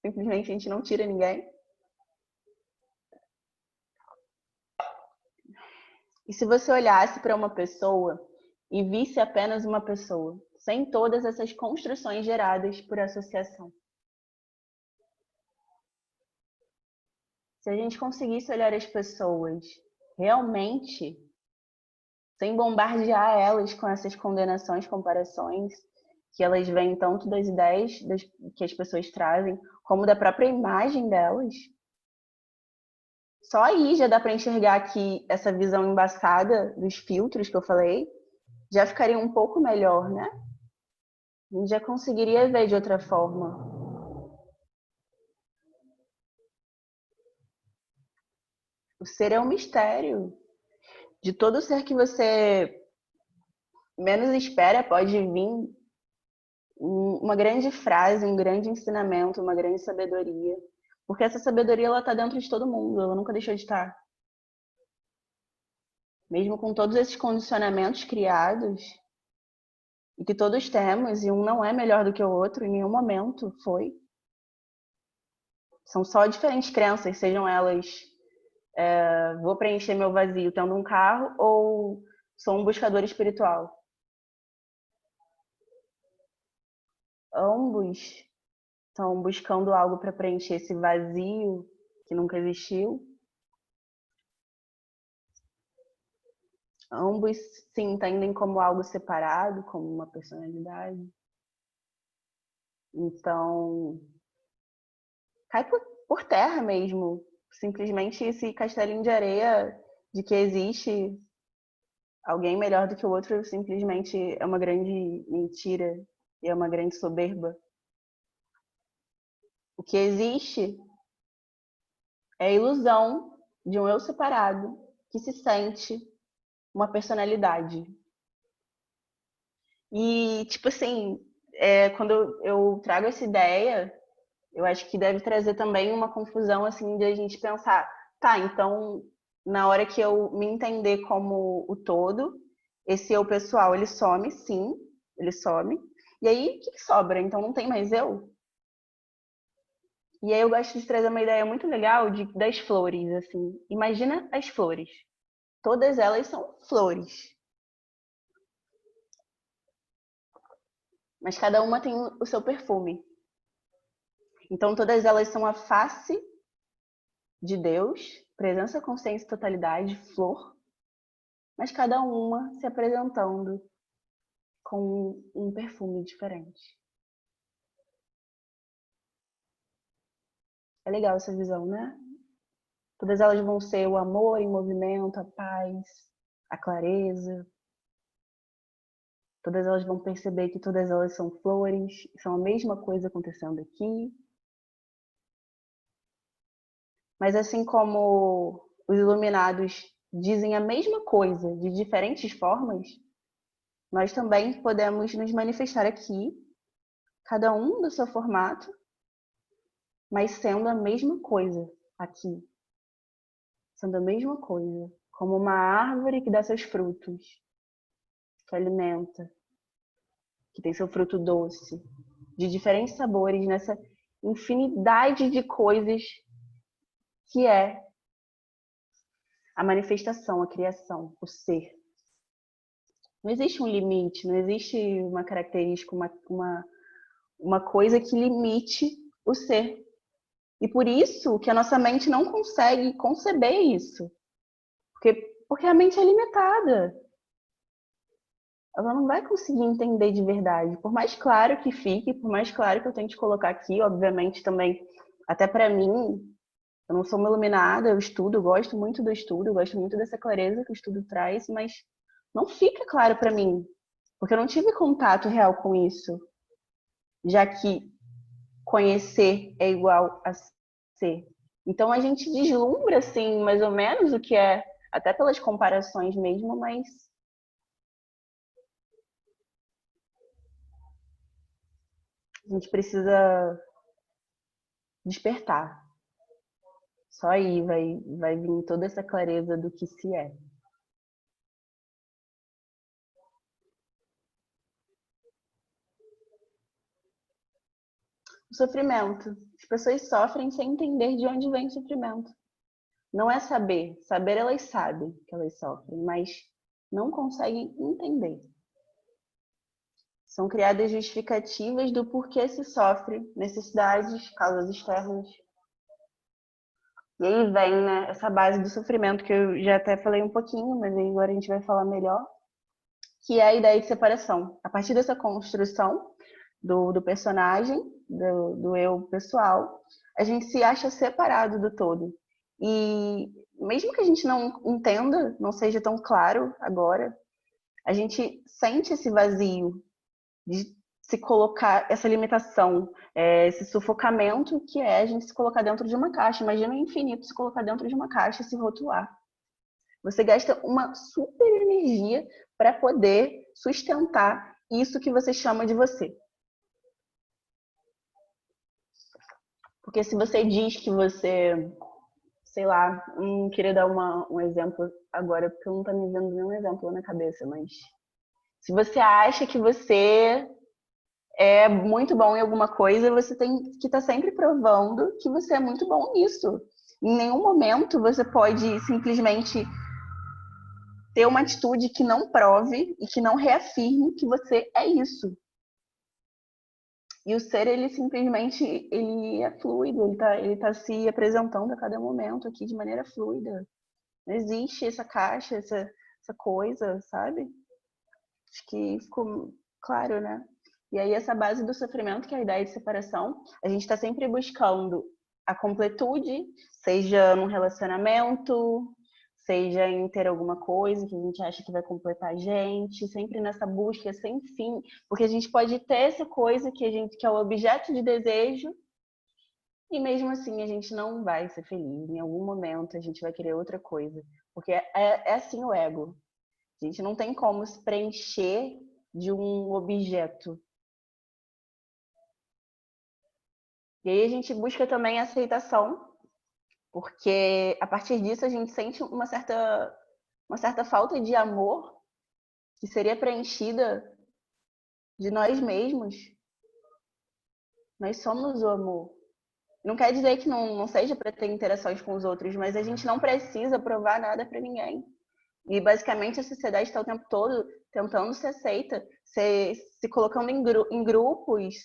simplesmente a gente não tira ninguém. E se você olhasse para uma pessoa e visse apenas uma pessoa, sem todas essas construções geradas por associação? Se a gente conseguisse olhar as pessoas realmente, sem bombardear elas com essas condenações, comparações, que elas vêm tanto das ideias que as pessoas trazem, como da própria imagem delas, só aí já dá para enxergar que essa visão embaçada dos filtros que eu falei já ficaria um pouco melhor, né? A gente já conseguiria ver de outra forma. O ser é um mistério. De todo ser que você menos espera, pode vir uma grande frase, um grande ensinamento, uma grande sabedoria. Porque essa sabedoria, ela está dentro de todo mundo, ela nunca deixou de estar. Mesmo com todos esses condicionamentos criados, e que todos temos, e um não é melhor do que o outro, em nenhum momento foi. São só diferentes crenças, sejam elas vou preencher meu vazio tendo um carro ou sou um buscador espiritual. Ambos estão buscando algo para preencher esse vazio que nunca existiu. Ambos se entendem como algo separado, como uma personalidade. Então, cai por terra mesmo. Simplesmente esse castelinho de areia de que existe alguém melhor do que o outro simplesmente é uma grande mentira e é uma grande soberba. O que existe é a ilusão de um eu separado que se sente uma personalidade. E, tipo assim, quando eu trago essa ideia, eu acho que deve trazer também uma confusão, assim, de a gente pensar, tá, então, na hora que eu me entender como o todo, esse eu pessoal, ele some, sim, ele some. E aí, o que sobra? Então, não tem mais eu? E aí eu gosto de trazer uma ideia muito legal das flores, assim. Imagina as flores. Todas elas são flores. Mas cada uma tem o seu perfume. Então todas elas são a face de Deus, presença, consciência, totalidade, flor, mas cada uma se apresentando com um perfume diferente. É legal essa visão, né? Todas elas vão ser o amor em movimento, a paz, a clareza. Todas elas vão perceber que todas elas são flores, são a mesma coisa acontecendo aqui. Mas assim como os iluminados dizem a mesma coisa de diferentes formas, nós também podemos nos manifestar aqui, cada um do seu formato, mas sendo a mesma coisa aqui. Sendo a mesma coisa. Como uma árvore que dá seus frutos, que alimenta, que tem seu fruto doce, de diferentes sabores, nessa infinidade de coisas que é a manifestação, a criação, o ser. Não existe um limite, não existe uma característica, uma coisa que limite o ser. E por isso que a nossa mente não consegue conceber isso. Porque a mente é limitada. Ela não vai conseguir entender de verdade. Por mais claro que fique, por mais claro que eu tente colocar aqui, obviamente também, até para mim, eu não sou uma iluminada, eu estudo, eu gosto muito do estudo, eu gosto muito dessa clareza que o estudo traz, mas não fica claro para mim, porque eu não tive contato real com isso. Já que conhecer é igual a ser. Então a gente deslumbra, assim, mais ou menos o que é, até pelas comparações mesmo, mas a gente precisa despertar. Só aí vai vir toda essa clareza do que se é. O sofrimento. As pessoas sofrem sem entender de onde vem o sofrimento. Não é saber. Saber elas sabem que elas sofrem, mas não conseguem entender. São criadas justificativas do porquê se sofre, necessidades, causas externas. E aí vem, né, essa base do sofrimento, que eu já até falei um pouquinho, mas agora a gente vai falar melhor, que é a ideia de separação. A partir dessa construção do personagem, do eu pessoal, a gente se acha separado do todo. E mesmo que a gente não entenda, não seja tão claro agora, a gente sente esse vazio de se colocar, essa limitação, esse sufocamento que é a gente se colocar dentro de uma caixa. Imagina o infinito se colocar dentro de uma caixa e se rotular. Você gasta uma super energia para poder sustentar isso que você chama de você. Porque se você diz que você, sei lá, não queria dar um exemplo agora, porque eu não tá me vendo nenhum exemplo na cabeça, mas se você acha que você é muito bom em alguma coisa, você tem que estar sempre provando que você é muito bom nisso. Em nenhum momento você pode simplesmente ter uma atitude que não prove e que não reafirme que você é isso. E o ser, ele simplesmente, ele é fluido, ele tá se apresentando a cada momento aqui de maneira fluida. Não existe essa caixa, essa coisa, sabe? Acho que ficou claro, né? E aí essa base do sofrimento, que é a ideia de separação, a gente está sempre buscando a completude, seja num relacionamento, seja em ter alguma coisa que a gente acha que vai completar a gente, sempre nessa busca sem fim, porque a gente pode ter essa coisa que é o objeto de desejo e mesmo assim a gente não vai ser feliz. Em algum momento a gente vai querer outra coisa, porque é assim o ego. A gente não tem como se preencher de um objeto. E aí a gente busca também a aceitação, porque a partir disso a gente sente uma certa falta de amor que seria preenchida de nós mesmos. Nós somos o amor. Não quer dizer que não seja para ter interações com os outros, mas a gente não precisa provar nada para ninguém. E basicamente a sociedade está o tempo todo tentando ser aceita, se colocando em grupos,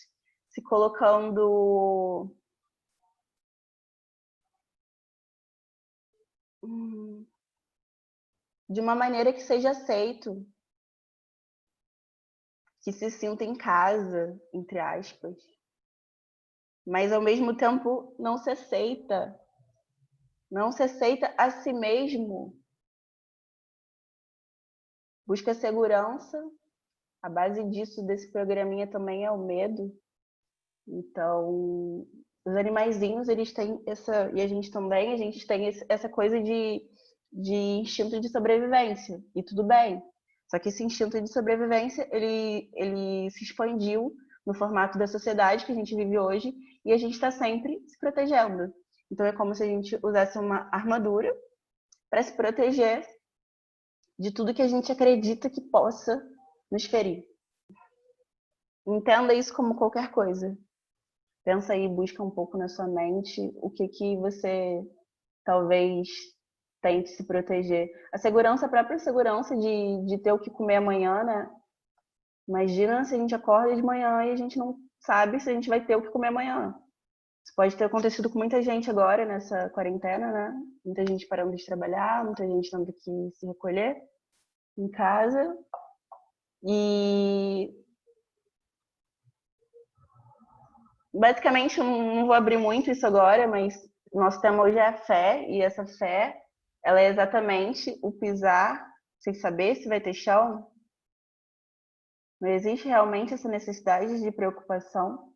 se colocando de uma maneira que seja aceito, que se sinta em casa, entre aspas. Mas ao mesmo tempo não se aceita a si mesmo. Busca segurança. A base disso, desse programinha também é o medo. Então, os animaizinhos, eles têm essa, e a gente também, a gente tem essa coisa de instinto de sobrevivência. E tudo bem. Só que esse instinto de sobrevivência, ele se expandiu no formato da sociedade que a gente vive hoje e a gente está sempre se protegendo. Então, é como se a gente usasse uma armadura para se proteger de tudo que a gente acredita que possa nos ferir. Entenda isso como qualquer coisa. Pensa aí, busca um pouco na sua mente o que você talvez tente se proteger. A segurança, a própria segurança de ter o que comer amanhã, né? Imagina se a gente acorda de manhã e a gente não sabe se a gente vai ter o que comer amanhã. Isso pode ter acontecido com muita gente agora nessa quarentena, né? Muita gente parando de trabalhar, muita gente tendo que se recolher em casa. E basicamente não vou abrir muito isso agora, mas nosso tema hoje é a fé, e essa fé, ela é exatamente o pisar sem saber se vai ter chão. Não existe realmente essa necessidade de preocupação.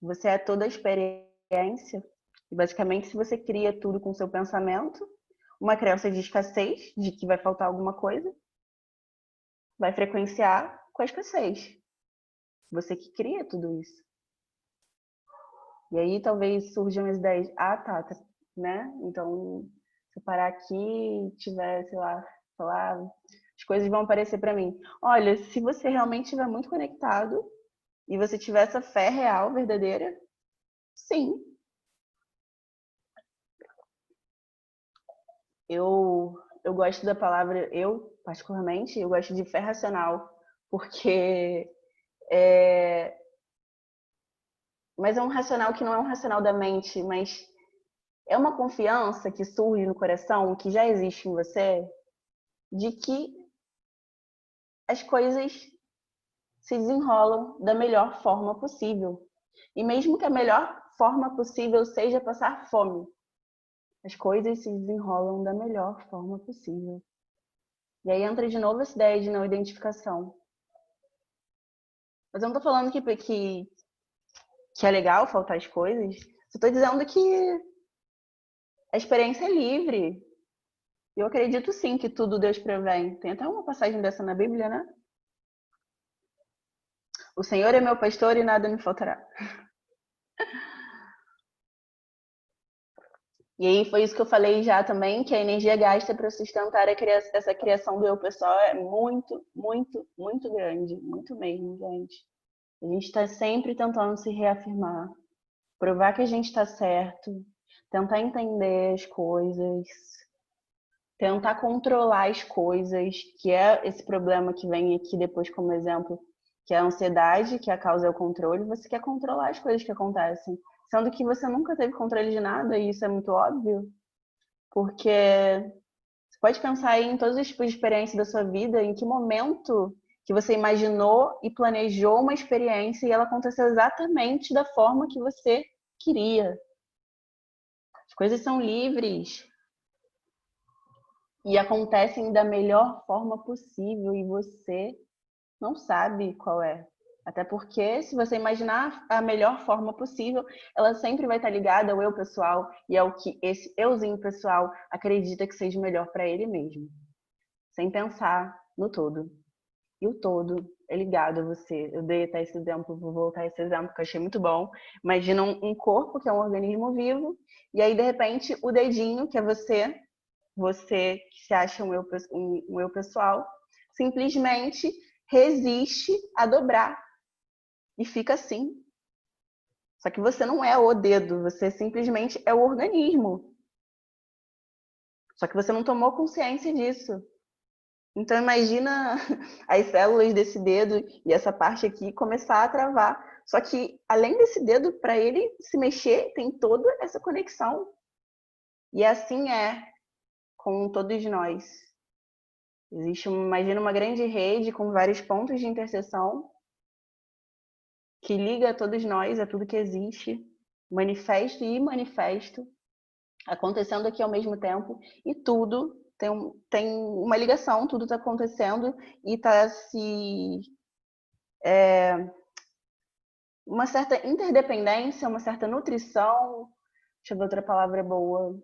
Você é toda a experiência. E basicamente, se você cria tudo com seu pensamento, uma crença de escassez, de que vai faltar alguma coisa, vai frequenciar com a escassez. Você que cria tudo isso. E aí talvez surjam as ideias, né? Então, se eu parar aqui e tiver, sei lá, falar, as coisas vão aparecer para mim. Olha, se você realmente estiver muito conectado e você tiver essa fé real, verdadeira, sim. Eu gosto da palavra, particularmente, eu gosto de fé racional, porque mas é um racional que não é um racional da mente, mas é uma confiança que surge no coração, que já existe em você, de que as coisas se desenrolam da melhor forma possível. E mesmo que a melhor forma possível seja passar fome, as coisas se desenrolam da melhor forma possível. E aí entra de novo essa ideia de não identificação. Mas eu não tô falando que é legal faltar as coisas. Só tô dizendo que a experiência é livre. Eu acredito sim que tudo Deus provém. Tem até uma passagem dessa na Bíblia, né? O Senhor é meu pastor e nada me faltará. E aí foi isso que eu falei já também, que a energia gasta para sustentar essa criação do eu pessoal é muito, muito, muito grande. Muito mesmo, gente. A gente está sempre tentando se reafirmar, provar que a gente está certo, tentar entender as coisas, tentar controlar as coisas, que é esse problema que vem aqui depois como exemplo, que é a ansiedade, que a causa é o controle. Você quer controlar as coisas que acontecem, sendo que você nunca teve controle de nada, e isso é muito óbvio, porque você pode pensar aí em todos os tipos de experiência da sua vida, em que momento que você imaginou e planejou uma experiência e ela aconteceu exatamente da forma que você queria. As coisas são livres e acontecem da melhor forma possível e você não sabe qual é. Até porque, se você imaginar a melhor forma possível, ela sempre vai estar ligada ao eu pessoal e ao que esse euzinho pessoal acredita que seja melhor para ele mesmo, sem pensar no todo. E o todo é ligado a você. Eu dei até esse exemplo, vou voltar a esse exemplo que eu achei muito bom. Imagina um corpo que é um organismo vivo, e aí de repente o dedinho, que é você que se acha um eu pessoal, simplesmente resiste a dobrar e fica assim. Só que você não é o dedo, você simplesmente é o organismo. Só que você não tomou consciência disso. Então imagina as células desse dedo e essa parte aqui começar a travar. Só que além desse dedo, para ele se mexer, tem toda essa conexão. E assim é com todos nós. Existe, imagina uma grande rede com vários pontos de interseção que liga a todos nós, a tudo que existe, manifesto e imanifesto, acontecendo aqui ao mesmo tempo, e tudo tem uma ligação, tudo está acontecendo e está se uma certa interdependência, uma certa nutrição, deixa eu ver outra palavra boa,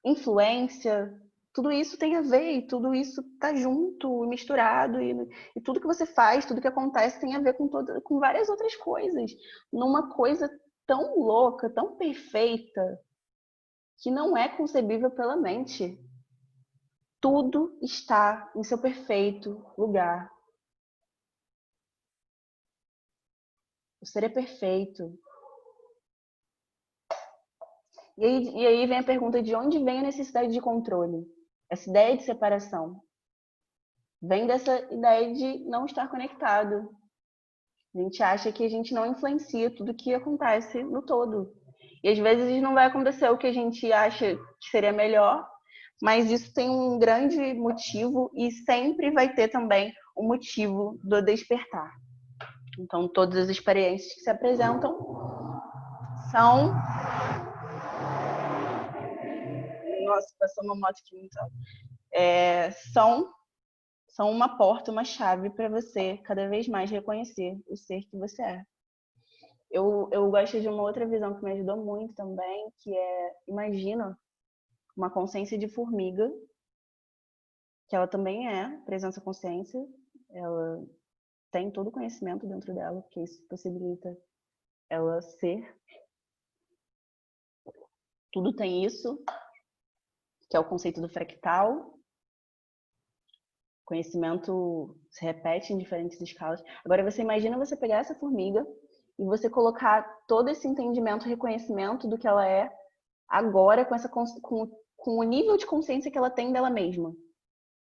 influência, tudo isso tem a ver e tudo isso tá junto, misturado e tudo que você faz, tudo que acontece tem a ver com várias outras coisas, numa coisa tão louca, tão perfeita, que não é concebível pela mente. Tudo está em seu perfeito lugar. O ser é perfeito. E aí vem a pergunta de onde vem a necessidade de controle? Essa ideia de separação. Vem dessa ideia de não estar conectado. A gente acha que a gente não influencia tudo que acontece no todo. E às vezes não vai acontecer o que a gente acha que seria melhor, mas isso tem um grande motivo e sempre vai ter também o motivo do despertar. Então, todas as experiências que se apresentam são. Nossa, passou uma moto aqui muito alto. São são uma porta, uma chave para você cada vez mais reconhecer o ser que você é. Eu gosto de uma outra visão que me ajudou muito também, que é, imagina uma consciência de formiga, que ela também é presença consciência, ela tem todo o conhecimento dentro dela, porque isso possibilita ela ser. Tudo tem isso, que é o conceito do fractal. Conhecimento se repete em diferentes escalas. Agora você imagina você pegar essa formiga e você colocar todo esse entendimento, reconhecimento do que ela é agora com o nível de consciência que ela tem dela mesma.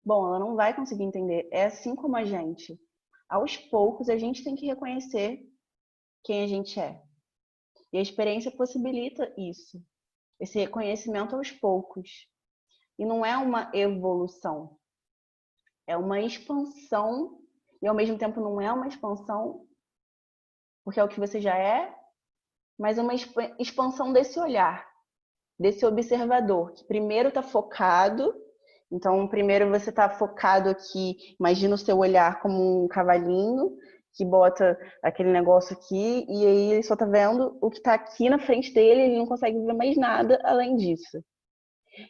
Bom, ela não vai conseguir entender. É assim como a gente. Aos poucos, a gente tem que reconhecer quem a gente é. E a experiência possibilita isso. Esse reconhecimento aos poucos. E não é uma evolução. É uma expansão. E ao mesmo tempo não é uma expansão, porque é o que você já é, mas é uma expansão desse olhar, desse observador, que primeiro está focado. Então, primeiro você está focado aqui, imagina o seu olhar como um cavalinho, que bota aquele negócio aqui, e aí ele só está vendo o que está aqui na frente dele, ele não consegue ver mais nada além disso.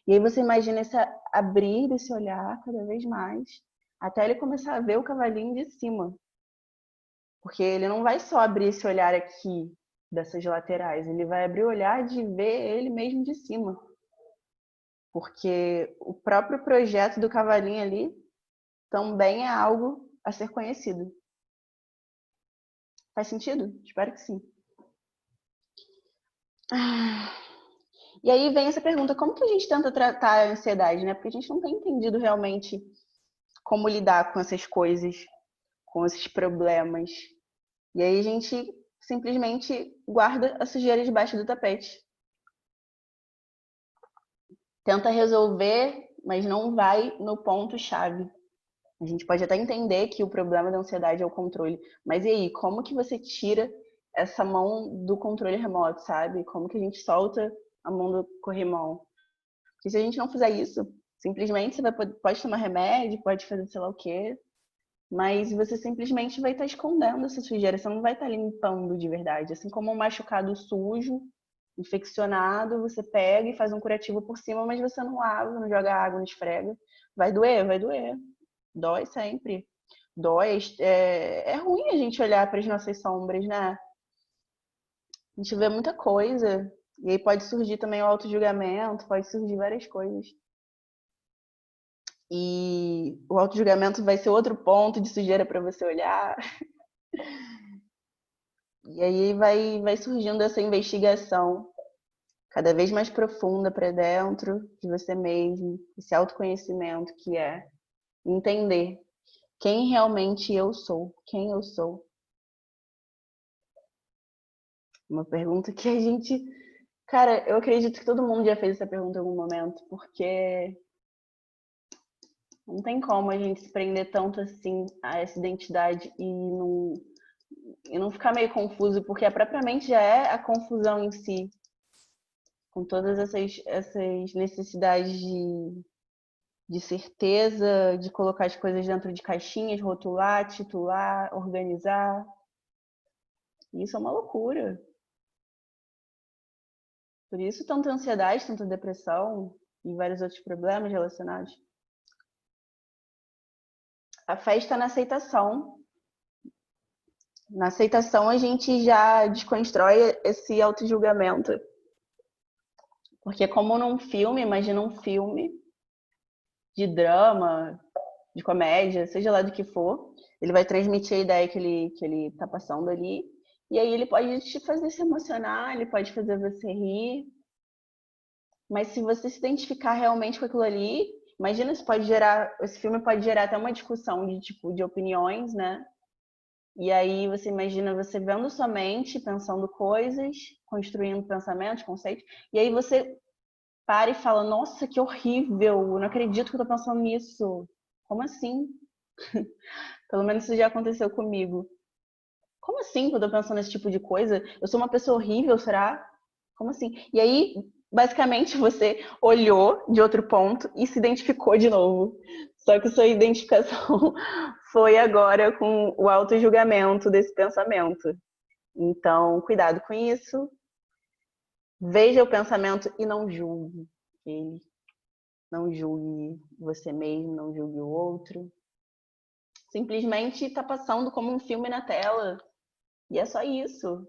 E aí você imagina esse abrir desse olhar cada vez mais, até ele começar a ver o cavalinho de cima. Porque ele não vai só abrir esse olhar aqui, dessas laterais, ele vai abrir o olhar de ver ele mesmo de cima. Porque o próprio projeto do cavalinho ali também é algo a ser conhecido. Faz sentido? Espero que sim. E aí vem essa pergunta, como que a gente tenta tratar a ansiedade, né? Porque a gente não tem entendido realmente como lidar com essas coisas, com esses problemas. E aí a gente simplesmente guarda a sujeira debaixo do tapete. Tenta resolver, mas não vai no ponto-chave. A gente pode até entender que o problema da ansiedade é o controle, mas e aí, como que você tira essa mão do controle remoto, sabe? Como que a gente solta a mão do corrimão? Porque se a gente não fizer isso, simplesmente você pode tomar remédio, pode fazer sei lá o quê, mas você simplesmente vai estar escondendo essa sujeira, você não vai estar limpando de verdade. Assim como um machucado sujo, infeccionado, você pega e faz um curativo por cima, mas você não lava, não joga água, não esfrega. Vai doer, vai doer. Dói sempre. Dói. É ruim a gente olhar para as nossas sombras, né? A gente vê muita coisa. E aí pode surgir também o auto-julgamento, pode surgir várias coisas. E o auto-julgamento vai ser outro ponto de sujeira para você olhar. E aí vai surgindo essa investigação cada vez mais profunda para dentro de você mesmo, esse autoconhecimento que é entender quem realmente eu sou, quem eu sou. Uma pergunta que a gente... Cara, eu acredito que todo mundo já fez essa pergunta em algum momento, porque não tem como a gente se prender tanto assim a essa identidade e não ficar meio confuso, porque a própria mente já é a confusão em si, com todas essas necessidades de certeza, de colocar as coisas dentro de caixinhas, rotular, titular, organizar. Isso é uma loucura. Por isso, tanta ansiedade, tanta depressão e vários outros problemas relacionados. A fé está na aceitação. Na aceitação, a gente já desconstrói esse auto-julgamento. Porque como num filme, imagina um filme de drama, de comédia, seja lá do que for, ele vai transmitir a ideia que ele tá passando ali, e aí ele pode te fazer se emocionar, ele pode fazer você rir, mas se você se identificar realmente com aquilo ali, imagina, esse filme pode gerar até uma discussão de opiniões, né? E aí você imagina você vendo sua mente, pensando coisas, construindo pensamentos, conceitos, e aí você para e fala, nossa, que horrível, não acredito que eu tô pensando nisso. Como assim? Pelo menos isso já aconteceu comigo. Como assim que eu tô pensando nesse tipo de coisa? Eu sou uma pessoa horrível, será? Como assim? E aí, basicamente, você olhou de outro ponto e se identificou de novo. Só que sua identificação foi agora com o auto-julgamento desse pensamento. Então, cuidado com isso. Veja o pensamento e não julgue ele. Não julgue você mesmo, não julgue o outro. Simplesmente está passando como um filme na tela. E é só isso.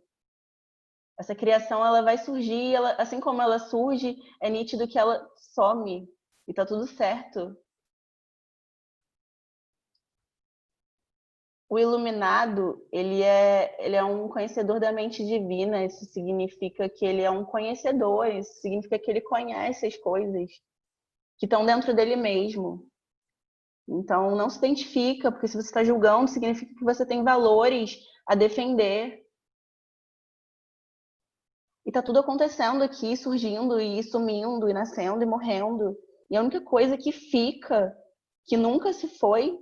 Essa criação, ela vai surgir, assim como ela surge, é nítido que ela some. E tá tudo certo. O iluminado, ele é um conhecedor da mente divina. Isso significa que ele é um conhecedor. Isso significa que ele conhece as coisas que estão dentro dele mesmo. Então, não se identifica, porque se você está julgando, significa que você tem valores a defender. E tá tudo acontecendo aqui, surgindo e sumindo, e nascendo e morrendo. E a única coisa que fica, que nunca se foi,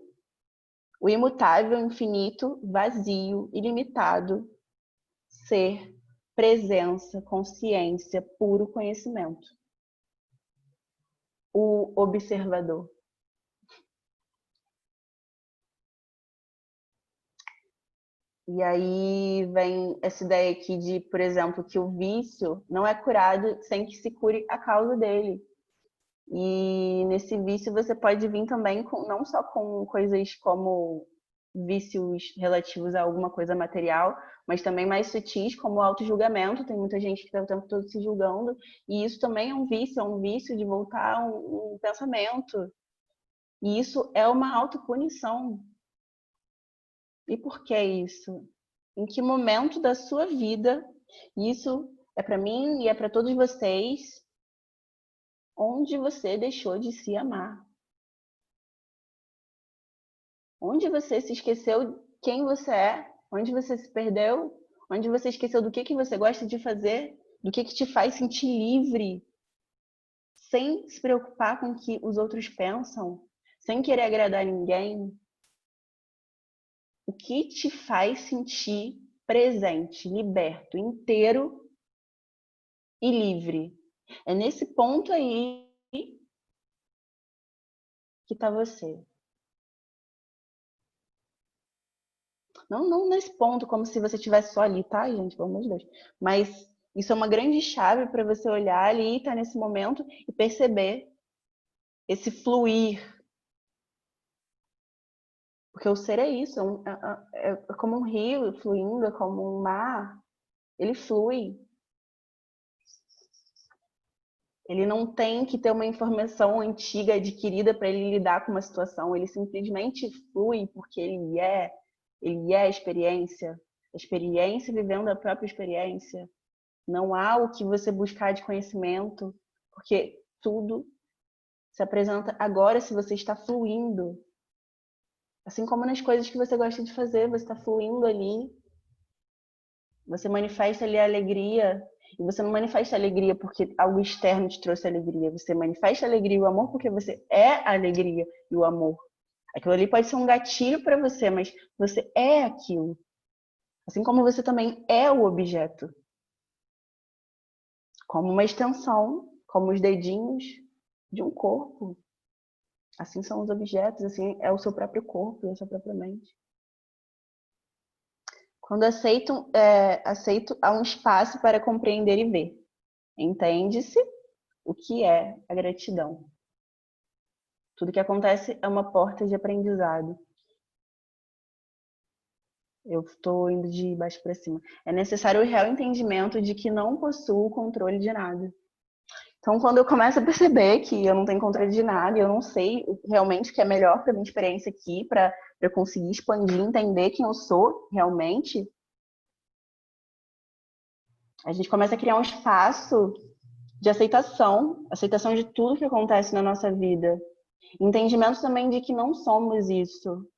o imutável, infinito, vazio, ilimitado, ser, presença, consciência, puro conhecimento. O observador. E aí vem essa ideia aqui de, por exemplo, que o vício não é curado sem que se cure a causa dele. E nesse vício você pode vir também não só com coisas como vícios relativos a alguma coisa material, mas também mais sutis, como o auto-julgamento. Tem muita gente que está o tempo todo se julgando, e isso também é um vício de voltar a um pensamento. E isso é uma autopunição. E por que isso? Em que momento da sua vida, isso é para mim e é para todos vocês, onde você deixou de se amar? Onde você se esqueceu quem você é? Onde você se perdeu? Onde você esqueceu do que você gosta de fazer? Do que te faz sentir livre? Sem se preocupar com o que os outros pensam? Sem querer agradar ninguém? O que te faz sentir presente, liberto, inteiro e livre? É nesse ponto aí que tá você. Não nesse ponto, como se você estivesse só ali, tá, gente? Pelo amor de Deus. Mas isso é uma grande chave para você olhar ali, estar nesse momento e perceber esse fluir. Porque o ser é isso, é como um rio fluindo, é como um mar. Ele flui. Ele não tem que ter uma informação antiga adquirida para ele lidar com uma situação. Ele simplesmente flui porque ele é a experiência vivendo a própria experiência. Não há o que você buscar de conhecimento, porque tudo se apresenta agora se você está fluindo. Assim como nas coisas que você gosta de fazer, você está fluindo ali. Você manifesta ali a alegria. E você não manifesta alegria porque algo externo te trouxe alegria. Você manifesta a alegria e o amor porque você é a alegria e o amor. Aquilo ali pode ser um gatilho para você, mas você é aquilo. Assim como você também é o objeto. Como uma extensão, como os dedinhos de um corpo. Assim são os objetos, assim é o seu próprio corpo, é a sua própria mente. Quando aceito, há um espaço para compreender e ver. Entende-se o que é a gratidão. Tudo que acontece é uma porta de aprendizado. Eu estou indo de baixo para cima. É necessário o real entendimento de que não possuo o controle de nada. Então, quando eu começo a perceber que eu não tenho controle de nada, eu não sei realmente o que é melhor para minha experiência aqui, para eu conseguir expandir, entender quem eu sou realmente, a gente começa a criar um espaço de aceitação, aceitação de tudo que acontece na nossa vida. Entendimento também de que não somos isso.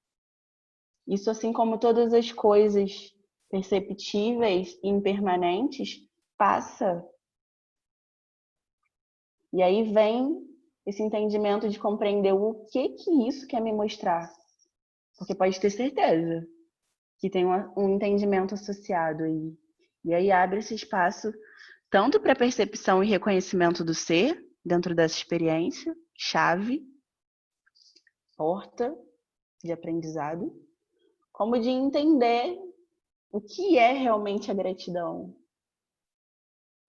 Isso, assim como todas as coisas perceptíveis e impermanentes, passa. E aí vem esse entendimento de compreender o que isso quer me mostrar. Porque pode ter certeza que tem um entendimento associado aí. E aí abre esse espaço tanto para percepção e reconhecimento do ser, dentro dessa experiência, chave, porta de aprendizado, como de entender o que é realmente a gratidão.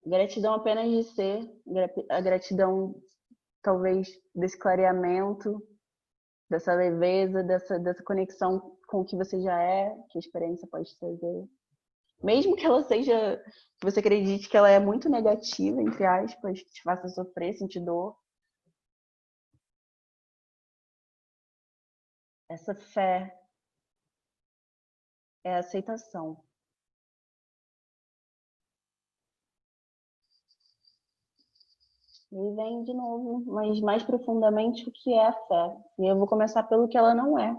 Gratidão apenas de ser, a gratidão talvez desse clareamento, dessa leveza, dessa conexão com o que você já é, que a experiência pode trazer. Mesmo que ela seja, que você acredite que ela é muito negativa, entre aspas, que te faça sofrer, sentir dor. Essa fé é a aceitação. E vem de novo, mas mais profundamente o que é a fé. E eu vou começar pelo que ela não é.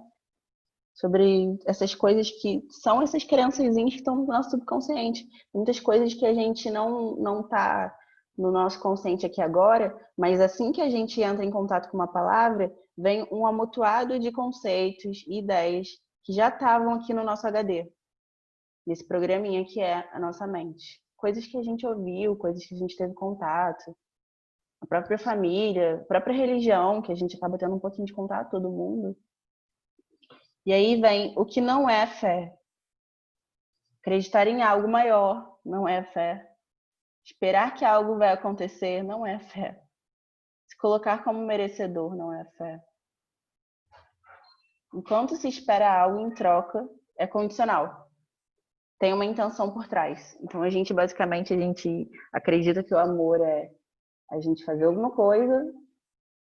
Sobre essas coisas que são essas crençazinhas que estão no nosso subconsciente. Muitas coisas que a gente não tá no nosso consciente aqui agora, mas assim que a gente entra em contato com uma palavra, vem um amontoado de conceitos e ideias que já estavam aqui no nosso HD, nesse programinha que é a nossa mente. Coisas que a gente ouviu, coisas que a gente teve contato, a própria família, a própria religião, que a gente acaba tendo um pouquinho de contato, todo mundo. E aí vem o que não é fé. Acreditar em algo maior não é fé. Esperar que algo vai acontecer não é fé. Se colocar como merecedor não é fé. Enquanto se espera algo em troca, é condicional. Tem uma intenção por trás. Então a gente acredita que o amor é a gente fazer alguma coisa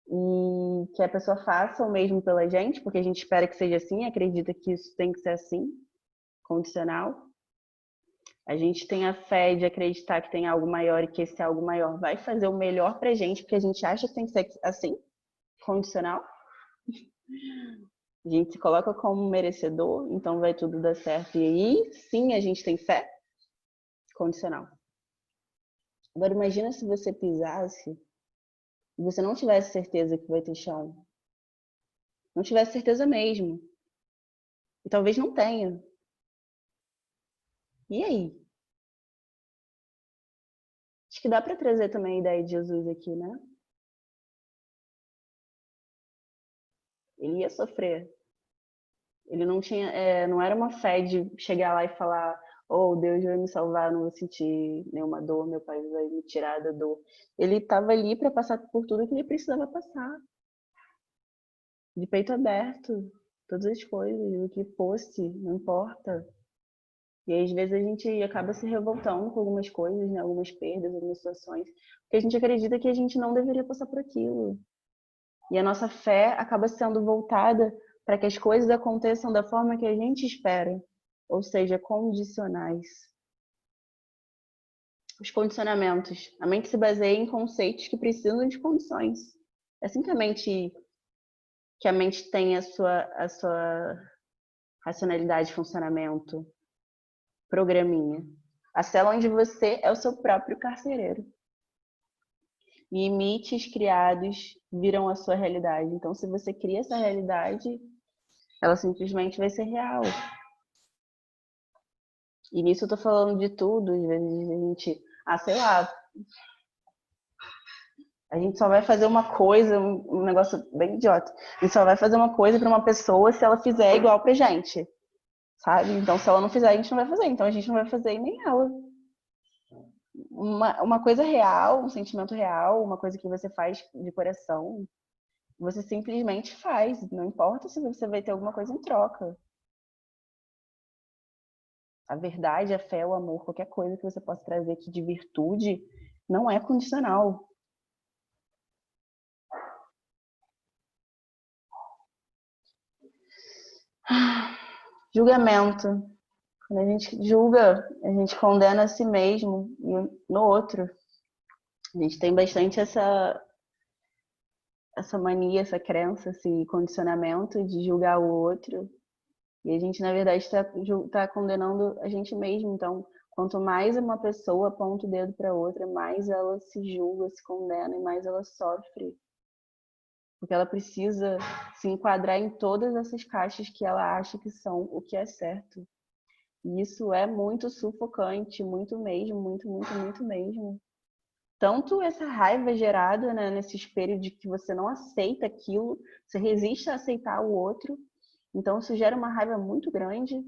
e que a pessoa faça o mesmo pela gente, porque a gente espera que seja assim, acredita que isso tem que ser assim, condicional. A gente tem a fé de acreditar que tem algo maior e que esse algo maior vai fazer o melhor pra gente, porque a gente acha que tem que ser assim, condicional. A gente se coloca como merecedor, então vai tudo dar certo. E aí, sim, a gente tem fé, condicional. Agora, imagina se você pisasse e você não tivesse certeza que vai ter chão. Não tivesse certeza mesmo. E talvez não tenha. E aí? Acho que dá para trazer também a ideia de Jesus aqui, né? Ele ia sofrer. Ele não tinha, não era uma fé de chegar lá e falar, oh, Deus vai me salvar, não vou sentir nenhuma dor, meu pai vai me tirar da dor. Ele estava ali para passar por tudo que ele precisava passar, de peito aberto, todas as coisas, o que fosse, não importa. E aí, às vezes a gente acaba se revoltando com algumas coisas, né, algumas perdas, algumas situações, porque a gente acredita que a gente não deveria passar por aquilo. E a nossa fé acaba sendo voltada para que as coisas aconteçam da forma que a gente espera, ou seja, condicionais. Os condicionamentos. A mente se baseia em conceitos que precisam de condições. É assim que a mente tem a sua racionalidade de funcionamento, programinha. A célula onde você é o seu próprio carcereiro. Limites criados viram a sua realidade. Então, se você cria essa realidade, ela simplesmente vai ser real. E nisso eu tô falando de tudo, às vezes a gente, sei lá, a gente só vai fazer uma coisa, um negócio bem idiota. A gente só vai fazer uma coisa para uma pessoa se ela fizer igual pra gente, sabe? Então, se ela não fizer, a gente não vai fazer. Então, a gente não vai fazer nem ela. Uma coisa real, um sentimento real, uma coisa que você faz de coração, você simplesmente faz. Não importa se você vai ter alguma coisa em troca. A verdade, a fé, o amor, qualquer coisa que você possa trazer aqui de virtude, não é condicional. Julgamento. Quando a gente julga, a gente condena a si mesmo e no outro. A gente tem bastante essa mania, essa crença, esse condicionamento de julgar o outro. E a gente, na verdade, está condenando a gente mesmo. Então, quanto mais uma pessoa aponta o dedo para outra, mais ela se julga, se condena e mais ela sofre. Porque ela precisa se enquadrar em todas essas caixas que ela acha que são o que é certo. E isso é muito sufocante, muito mesmo, muito, muito, muito mesmo. tanto essa raiva gerada, né, nesse espelho de que você não aceita aquilo, você resiste a aceitar o outro. Então, isso gera uma raiva muito grande,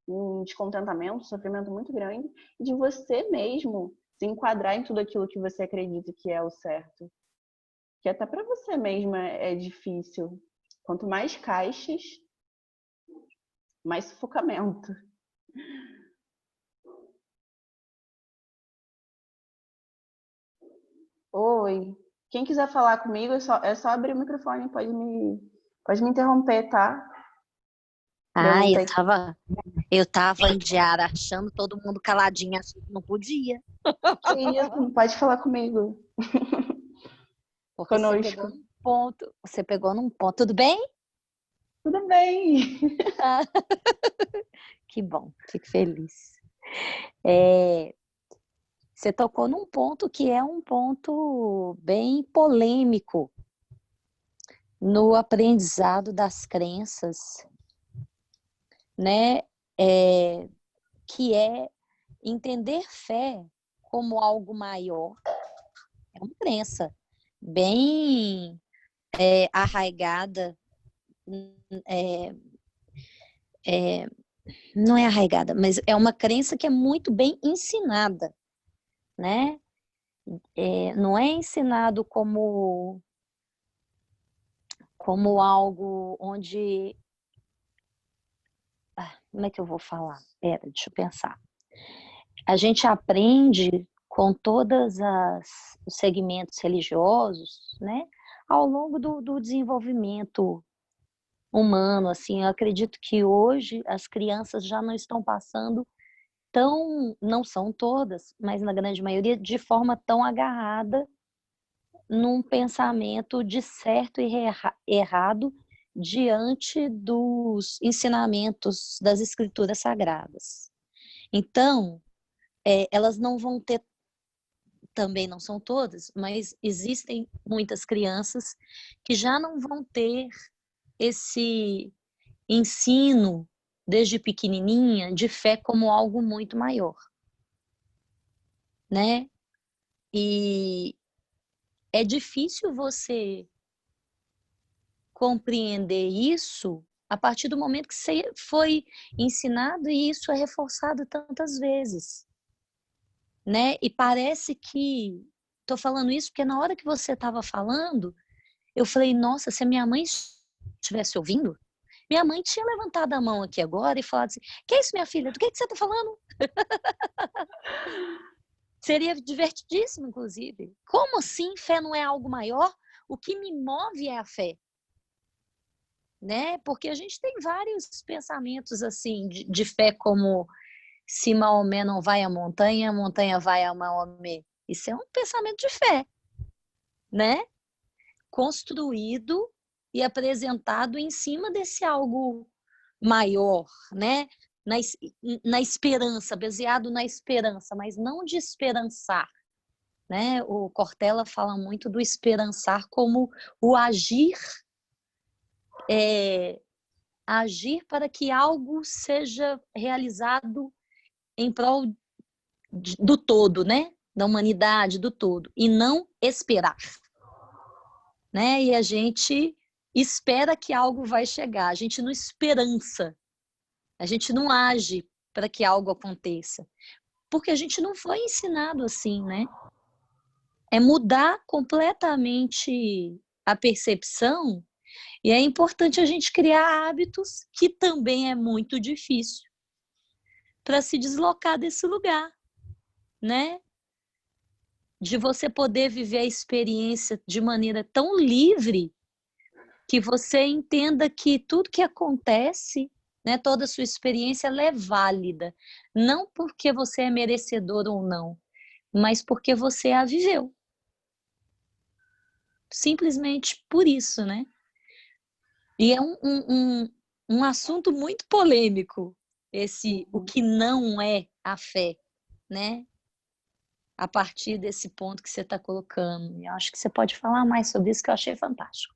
um descontentamento, um sofrimento muito grande, e de você mesmo se enquadrar em tudo aquilo que você acredita que é o certo. Que até para você mesma é difícil. Quanto mais caixas, mais sufocamento. Oi. Quem quiser falar comigo, é só abrir o microfone, pode me interromper, tá? Pra eu Ah, não eu ter que. tava, eu tava em diária achando todo mundo caladinho, achando que não podia. Que isso? Pode falar comigo. Porque você Conosco. pegou num ponto. Você pegou num ponto. Tudo bem? Tudo bem. Ah, que bom, fico feliz. É, você tocou num ponto que é um ponto bem polêmico no aprendizado das crenças, né? É, que é entender fé como algo maior. É uma crença bem arraigada, é, é, não é arraigada, mas é uma crença que é muito bem ensinada, né? Não é ensinado como algo onde... como é que eu vou falar? Deixa eu pensar. A gente aprende com todos os segmentos religiosos, né? Ao longo do desenvolvimento humano, assim, eu acredito que hoje as crianças já não estão passando tão, não são todas, mas na grande maioria, de forma tão agarrada num pensamento de certo e errado diante dos ensinamentos das escrituras sagradas. Então, elas não vão ter, também não são todas, mas existem muitas crianças que já não vão ter esse ensino desde pequenininha de fé como algo muito maior, né? E é difícil você compreender isso a partir do momento que você foi ensinado e isso é reforçado tantas vezes, né? E parece que tô falando isso porque na hora que você estava falando, eu falei, nossa, se a minha mãe estivesse ouvindo, minha mãe tinha levantado a mão aqui agora e falado assim, que é isso, minha filha? Do que você está falando? Seria divertidíssimo, inclusive. Como assim fé não é algo maior? O que me move é a fé, né? Porque a gente tem vários pensamentos assim de fé, como se Maomé não vai à montanha, a montanha vai a Maomé. Isso é um pensamento de fé, né? Construído e apresentado em cima desse algo maior, né? Na esperança, baseado na esperança, mas não de esperançar, né? O Cortella fala muito do esperançar como o agir para que algo seja realizado em prol do todo, né? Da humanidade, do todo, e não esperar, né? E a gente espera que algo vai chegar, a gente não esperança, a gente não age para que algo aconteça, porque a gente não foi ensinado assim, né? É mudar completamente a percepção. E é importante a gente criar hábitos, que também é muito difícil, para se deslocar desse lugar, né? De você poder viver a experiência de maneira tão livre que você entenda que tudo que acontece, né, toda a sua experiência, ela é válida. Não porque você é merecedor ou não, mas porque você a viveu. Simplesmente por isso, né? E é um assunto muito polêmico, o que não é a fé, né? A partir desse ponto que você está colocando. Eu acho que você pode falar mais sobre isso, que eu achei fantástico.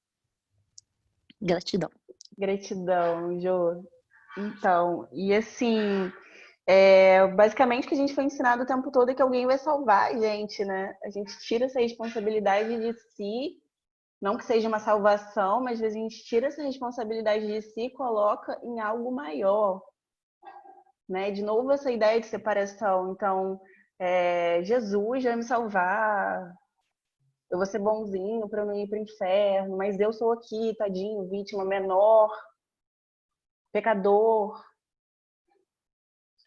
Gratidão. Gratidão, Jô. Então, e assim, Basicamente, o que a gente foi ensinado o tempo todo é que alguém vai salvar a gente, né? A gente tira essa responsabilidade de si, não que seja uma salvação, mas às vezes a gente tira essa responsabilidade de si e coloca em algo maior, né? De novo, essa ideia de separação. Então, Jesus vai me salvar, eu vou ser bonzinho para eu não ir para o inferno, mas eu sou aqui, tadinho, vítima menor, pecador,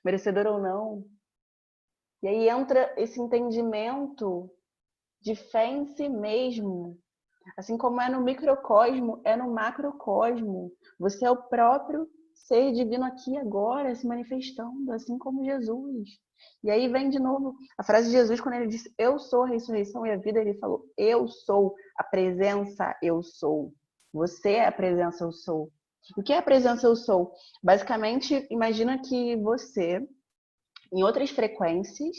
merecedor ou não. E aí entra esse entendimento de fé em si mesmo. Assim como é no microcosmo, é no macrocosmo. Você é o próprio ser divino aqui agora, se manifestando, assim como Jesus. E aí vem de novo a frase de Jesus, quando ele disse, eu sou a ressurreição e a vida, ele falou, eu sou a presença, eu sou. Você é a presença, eu sou. O que é a presença, eu sou? Basicamente, imagina que você, em outras frequência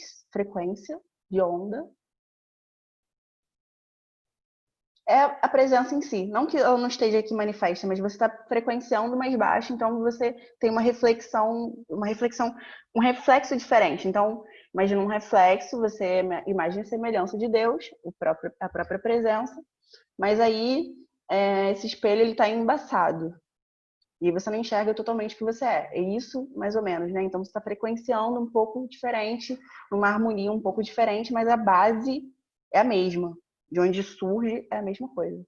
de onda, é a presença em si. Não que ela não esteja aqui manifesta, mas você está frequenciando mais baixo, então você tem um reflexo diferente. Então, imagina um reflexo, você imagina a semelhança de Deus, a própria presença, mas aí esse espelho ele está embaçado. E você não enxerga totalmente o que você é. É isso, mais ou menos, né? Então você está frequenciando um pouco diferente, numa harmonia um pouco diferente, mas a base é a mesma. De onde surge é a mesma coisa.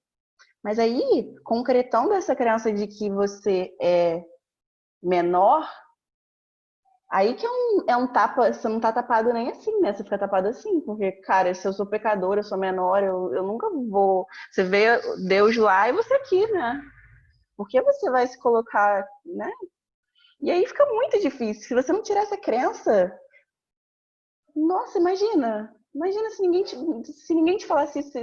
Mas aí, concretando essa crença de que você é menor, aí que é um tapa, você não tá tapado nem assim, né? Você fica tapado assim, porque, cara, se eu sou pecadora, eu sou menor, eu nunca vou. Você vê Deus lá e você aqui, né? Por que você vai se colocar, né? E aí fica muito difícil. Se você não tirar essa crença, nossa, imagina. Imagina se ninguém te falasse isso.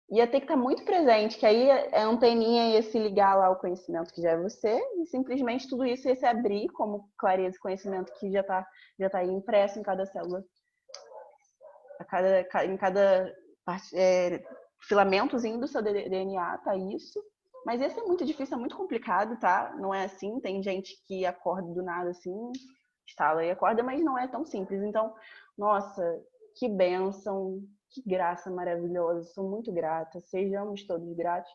Ia ter que estar muito presente, que aí a anteninha ia se ligar lá ao conhecimento que já é você, e simplesmente tudo isso ia se abrir como clareza e conhecimento que já tá aí impresso em cada célula. Em cada filamentozinho do seu DNA, tá isso. Mas esse é muito difícil, é muito complicado, tá? Não é assim, tem gente que acorda do nada assim, estala e acorda, mas não é tão simples. Então, nossa, que bênção, que graça maravilhosa, sou muito grata, sejamos todos gratos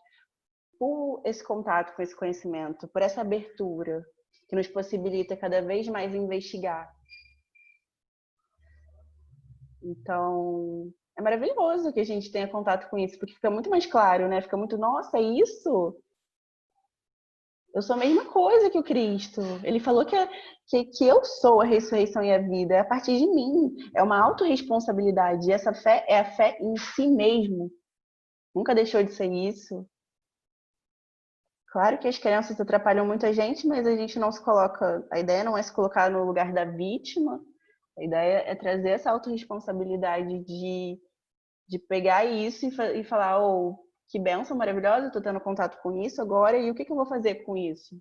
por esse contato com esse conhecimento, por essa abertura que nos possibilita cada vez mais investigar. Então, é maravilhoso que a gente tenha contato com isso, porque fica muito mais claro, né? Fica muito, nossa, é isso? Eu sou a mesma coisa que o Cristo. Ele falou que eu sou a ressurreição e a vida. É a partir de mim. É uma autorresponsabilidade. E essa fé é a fé em si mesmo. Nunca deixou de ser isso. Claro que as crenças atrapalham muita gente, mas a gente não se coloca... A ideia não é se colocar no lugar da vítima. A ideia é trazer essa autorresponsabilidade de pegar isso e falar, oh, que bênção maravilhosa, estou tendo contato com isso agora, e o que eu vou fazer com isso?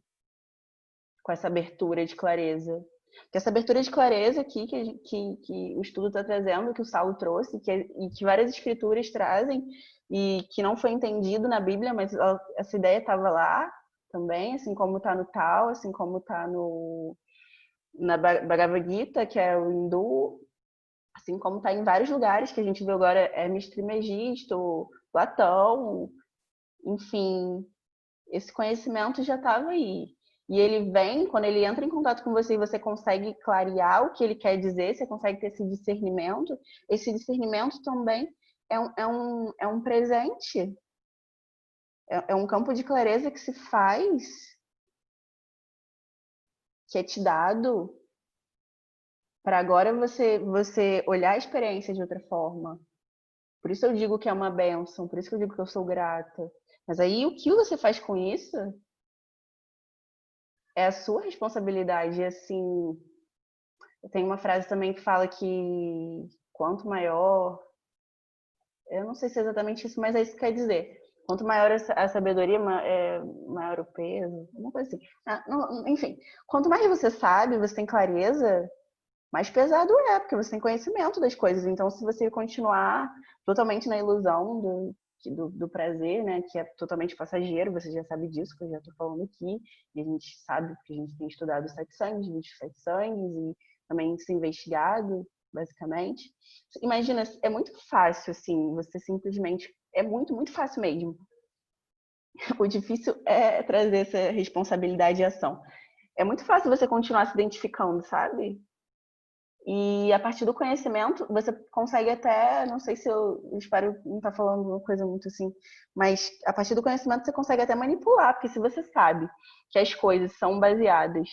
Com essa abertura de clareza. Porque essa abertura de clareza aqui que o estudo está trazendo, que o Saulo trouxe, e que várias escrituras trazem, e que não foi entendido na Bíblia, mas essa ideia estava lá também, assim como está no Tao, assim como está na Bhagavad Gita, que é o hindu, assim como está em vários lugares que a gente vê agora, Hermes Trismegisto, Platão, enfim, esse conhecimento já estava aí. E ele vem, quando ele entra em contato com você e você consegue clarear o que ele quer dizer, você consegue ter esse discernimento também é um presente, é um campo de clareza que se faz, que é te dado, para agora você olhar a experiência de outra forma. Por isso eu digo que é uma bênção, por isso que eu digo que eu sou grata. Mas aí o que você faz com isso é a sua responsabilidade. Assim, tem uma frase também que fala que quanto maior, eu não sei se é exatamente isso, mas é isso que quer dizer. Quanto maior a sabedoria, maior o peso, uma coisa assim. Enfim, quanto mais você sabe, você tem clareza, mais pesado é, porque você tem conhecimento das coisas. Então, se você continuar totalmente na ilusão do prazer, né, que é totalmente passageiro, você já sabe disso, que eu já estou falando aqui, e a gente sabe, porque a gente tem estudado os sete sangues, 27 sangues, e também se investigado, basicamente. Imagina, é muito fácil, assim, você simplesmente, é muito, muito fácil mesmo. O difícil é trazer essa responsabilidade e ação. É muito fácil você continuar se identificando, sabe? E a partir do conhecimento, você consegue até, não sei se eu espero não estar falando uma coisa muito assim, mas a partir do conhecimento você consegue até manipular, porque se você sabe que as coisas são baseadas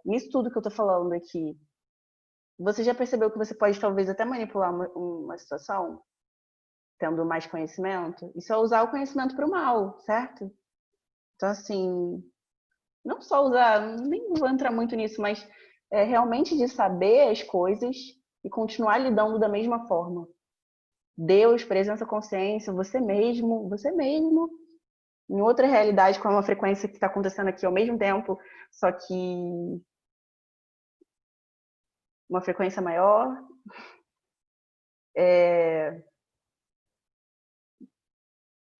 nisso tudo que eu estou falando aqui, você já percebeu que você pode talvez até manipular uma situação, tendo mais conhecimento? Isso é usar o conhecimento para o mal, certo? Então, assim, não só usar, nem vou entrar muito nisso, mas realmente de saber as coisas e continuar lidando da mesma forma. Deus, presença, consciência, você mesmo, em outra realidade com uma frequência que está acontecendo aqui ao mesmo tempo, só que uma frequência maior.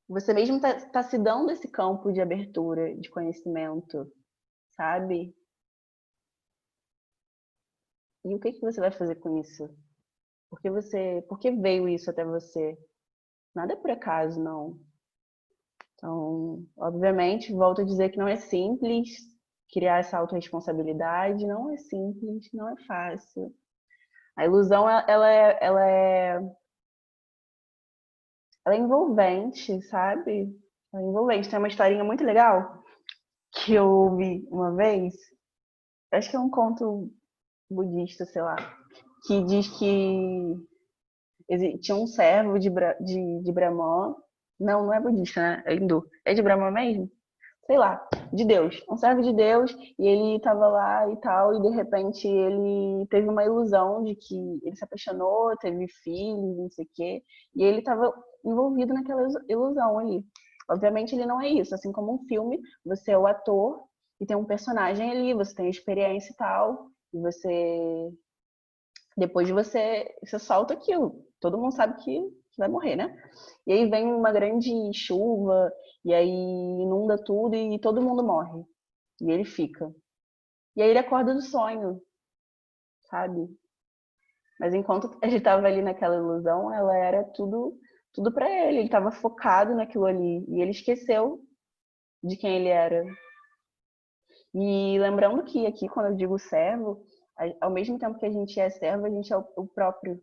Você mesmo tá se dando esse campo de abertura, de conhecimento, sabe? E o que você vai fazer com isso? Por que veio isso até você? Nada é por acaso, não. Então, obviamente, volto a dizer que não é simples criar essa autorresponsabilidade, não é simples, não é fácil. A ilusão, ela é envolvente, sabe? Ela é envolvente. Tem uma historinha muito legal que eu ouvi uma vez, acho que é um conto budista, sei lá, que diz que tinha um servo de Brahman. Não, não é budista, né? É hindu. É de Brahman mesmo? Sei lá, de Deus. Um servo de Deus, e ele estava lá e tal, e de repente ele teve uma ilusão de que ele se apaixonou, teve filhos, não sei o quê, e ele estava envolvido naquela ilusão ali. Obviamente ele não é isso, assim como um filme, você é o ator e tem um personagem ali, você tem experiência e tal, e depois você solta aquilo. Todo mundo sabe que vai morrer, né? E aí vem uma grande chuva, e aí inunda tudo e todo mundo morre. E ele fica. E aí ele acorda do sonho, sabe? Mas enquanto ele estava ali naquela ilusão, ela era tudo para ele. Ele estava focado naquilo ali. E ele esqueceu de quem ele era. E lembrando que aqui, quando eu digo servo, ao mesmo tempo que a gente é servo, a gente é o próprio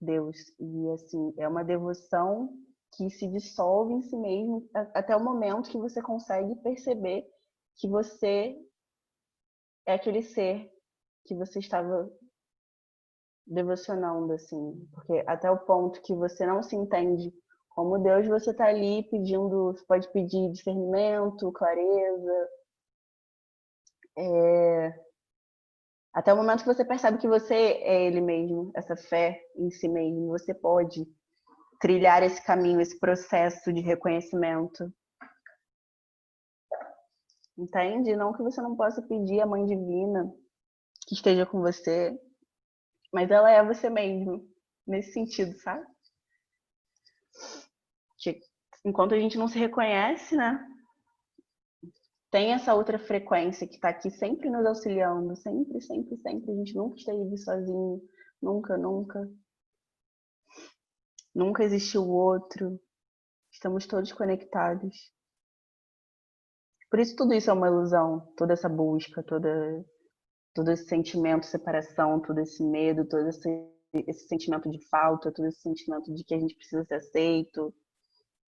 Deus. E assim, é uma devoção que se dissolve em si mesmo até o momento que você consegue perceber que você é aquele ser que você estava devocionando, assim. Porque até o ponto que você não se entende como Deus, você está ali pedindo, você pode pedir discernimento, clareza, até o momento que você percebe que você é ele mesmo, essa fé em si mesmo, você pode trilhar esse caminho, esse processo de reconhecimento. Entende? Não que você não possa pedir a Mãe Divina que esteja com você, mas ela é você mesmo, nesse sentido, sabe? Que enquanto a gente não se reconhece, né? Tem essa outra frequência que está aqui sempre nos auxiliando, sempre, sempre, sempre. A gente nunca esteve sozinho, nunca, nunca. Nunca existiu o outro. Estamos todos conectados. Por isso tudo isso é uma ilusão, toda essa busca, todo esse sentimento de separação, todo esse medo, todo esse sentimento de falta, todo esse sentimento de que a gente precisa ser aceito.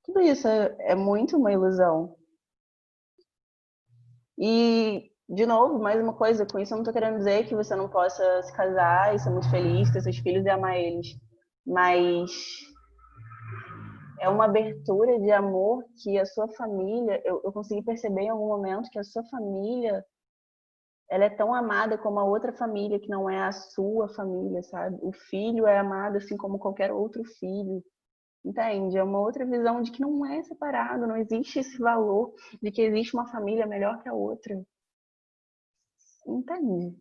Tudo isso é muito uma ilusão. E, de novo, mais uma coisa, com isso eu não estou querendo dizer que você não possa se casar e ser muito feliz, ter seus filhos e amar eles. Mas é uma abertura de amor que a sua família, eu consegui perceber em algum momento que a sua família, ela é tão amada como a outra família que não é a sua família, sabe? O filho é amado assim como qualquer outro filho. Entende? É uma outra visão de que não é separado, não existe esse valor de que existe uma família melhor que a outra. Entende?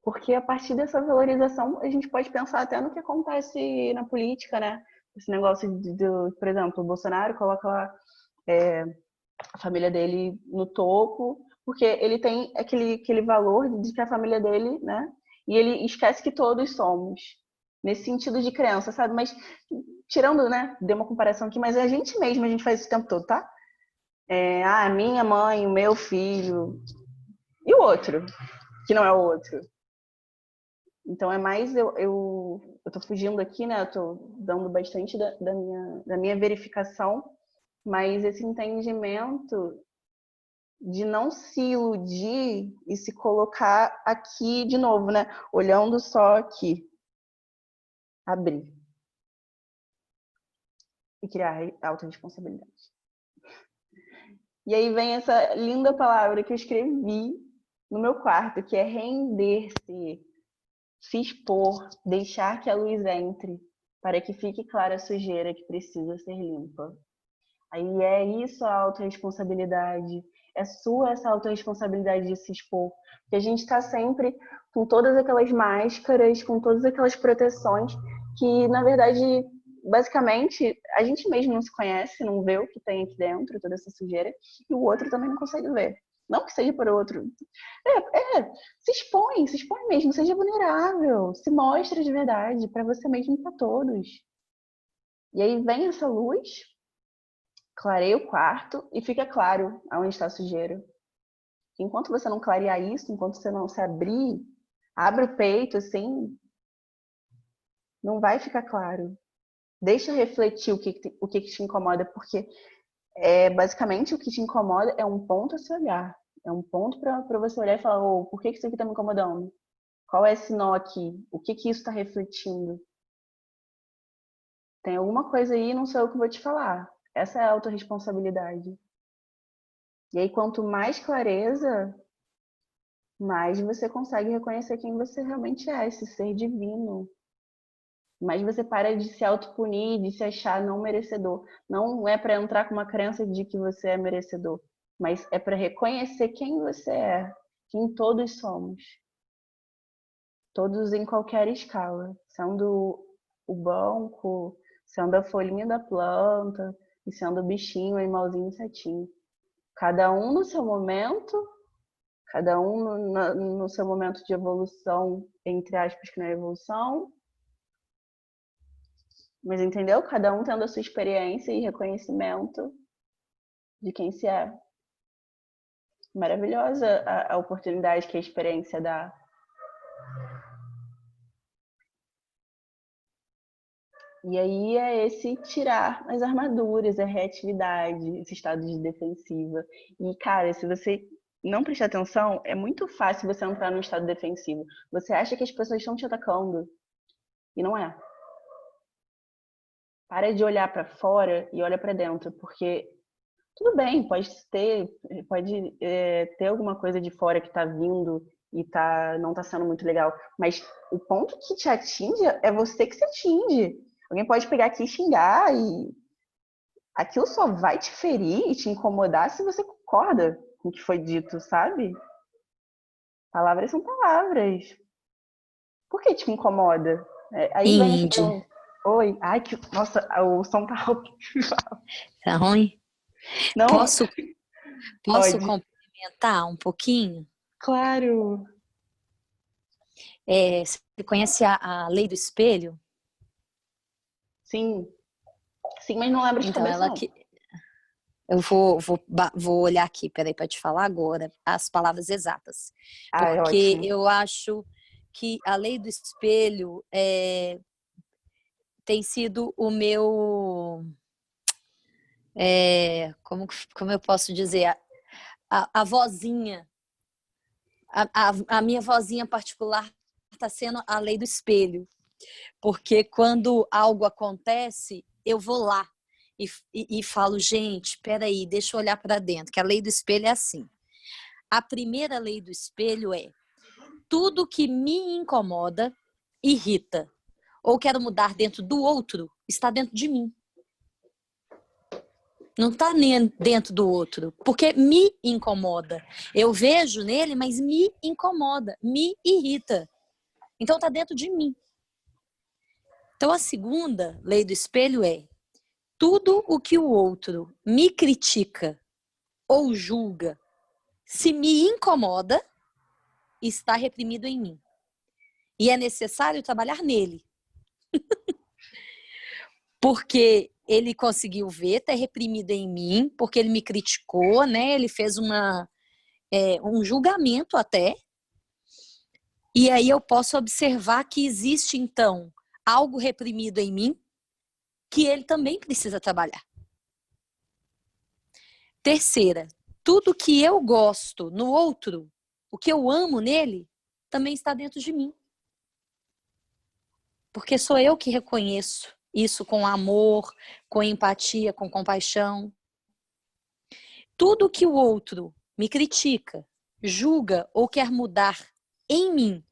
Porque a partir dessa valorização a gente pode pensar até no que acontece na política, né? esse negócio por exemplo, o Bolsonaro coloca lá a família dele no topo, porque ele tem aquele valor de que a família dele, né? E ele esquece que todos somos. Nesse sentido de crença, sabe? Mas, tirando, né? Dei uma comparação aqui, mas a gente mesmo, a gente faz isso o tempo todo, tá? A minha mãe, o meu filho. E o outro, que não é o outro. Então é mais eu tô fugindo aqui, né? Eu tô dando bastante da minha verificação, mas esse entendimento de não se iludir e se colocar aqui de novo, né? Olhando só aqui. Abrir. E criar autorresponsabilidade. E aí vem essa linda palavra que eu escrevi no meu quarto, que é render-se, se expor, deixar que a luz entre, para que fique clara a sujeira que precisa ser limpa. Aí é isso a autorresponsabilidade. É sua essa autorresponsabilidade de se expor. Porque a gente está sempre com todas aquelas máscaras, com todas aquelas proteções que, na verdade, basicamente, a gente mesmo não se conhece, não vê o que tem aqui dentro, toda essa sujeira, e o outro também não consegue ver. Não que seja por outro. Se expõe mesmo, seja vulnerável, se mostre de verdade, para você mesmo e para todos. E aí vem essa luz, clareia o quarto e fica claro aonde está a sujeira. Enquanto você não clarear isso, enquanto você não se abrir, abre o peito assim, não vai ficar claro. Deixa refletir o que te incomoda, porque basicamente o que te incomoda é um ponto a se olhar. É um ponto para você olhar e falar, por que isso aqui está me incomodando? Qual é esse nó aqui? O que isso está refletindo? Tem alguma coisa aí, não sei o que vou te falar. Essa é a autorresponsabilidade. E aí, quanto mais clareza, mais você consegue reconhecer quem você realmente é, esse ser divino. Mais você para de se autopunir, de se achar não merecedor. Não é para entrar com uma crença de que você é merecedor, mas é para reconhecer quem você é, quem todos somos. Todos em qualquer escala, sendo o banco, sendo a folhinha da planta, e sendo o bichinho, o animalzinho, o insetinho. Cada um no seu momento, cada um no seu momento de evolução, entre aspas, que não é evolução, mas entendeu? Cada um tendo a sua experiência e reconhecimento de quem se é. Maravilhosa a oportunidade que a experiência dá. E aí é esse tirar as armaduras, a reatividade, esse estado de defensiva. E, cara, se você não prestar atenção, é muito fácil você entrar num estado defensivo. Você acha que as pessoas estão te atacando. E não é. Para de olhar para fora e olha para dentro, porque tudo bem, pode ter alguma coisa de fora que está vindo e não está sendo muito legal, mas o ponto que te atinge é você que se atinge. Alguém pode pegar aqui e xingar e aquilo só vai te ferir e te incomodar se você concorda com o que foi dito, sabe? Palavras são palavras. Por que te incomoda? Aí vem essa pergunta. Oi, ai, nossa, o som tá alto. Tá ruim? Não, Posso pode. complementar um pouquinho? Claro. Você conhece a lei do espelho? Sim. Sim, mas não lembro de Então, cabeça, ela não. que. Eu vou olhar aqui, peraí, para te falar agora as palavras exatas. É Porque ótimo. eu acho que a lei do espelho tem sido o meu. Como eu posso dizer? A vozinha. A minha vozinha particular está sendo a lei do espelho. Porque quando algo acontece, eu vou lá e falo, gente, peraí, deixa eu olhar para dentro, que a lei do espelho é assim. A primeira lei do espelho é tudo que me incomoda, irrita, ou quero mudar dentro do outro, está dentro de mim. Não está nem dentro do outro, porque me incomoda. Eu vejo nele, mas me incomoda, me irrita. Então está dentro de mim. Então, a segunda lei do espelho é: tudo o que o outro me critica ou julga, se me incomoda, está reprimido em mim. E é necessário trabalhar nele. Porque ele conseguiu ver, tá reprimido em mim, porque ele me criticou, né? Ele fez um julgamento até. E aí eu posso observar que existe, então, algo reprimido em mim que ele também precisa trabalhar. Terceira, tudo que eu gosto no outro, o que eu amo nele, também está dentro de mim. Porque sou eu que reconheço isso com amor, com empatia, com compaixão. Tudo que o outro me critica, julga ou quer mudar em mim,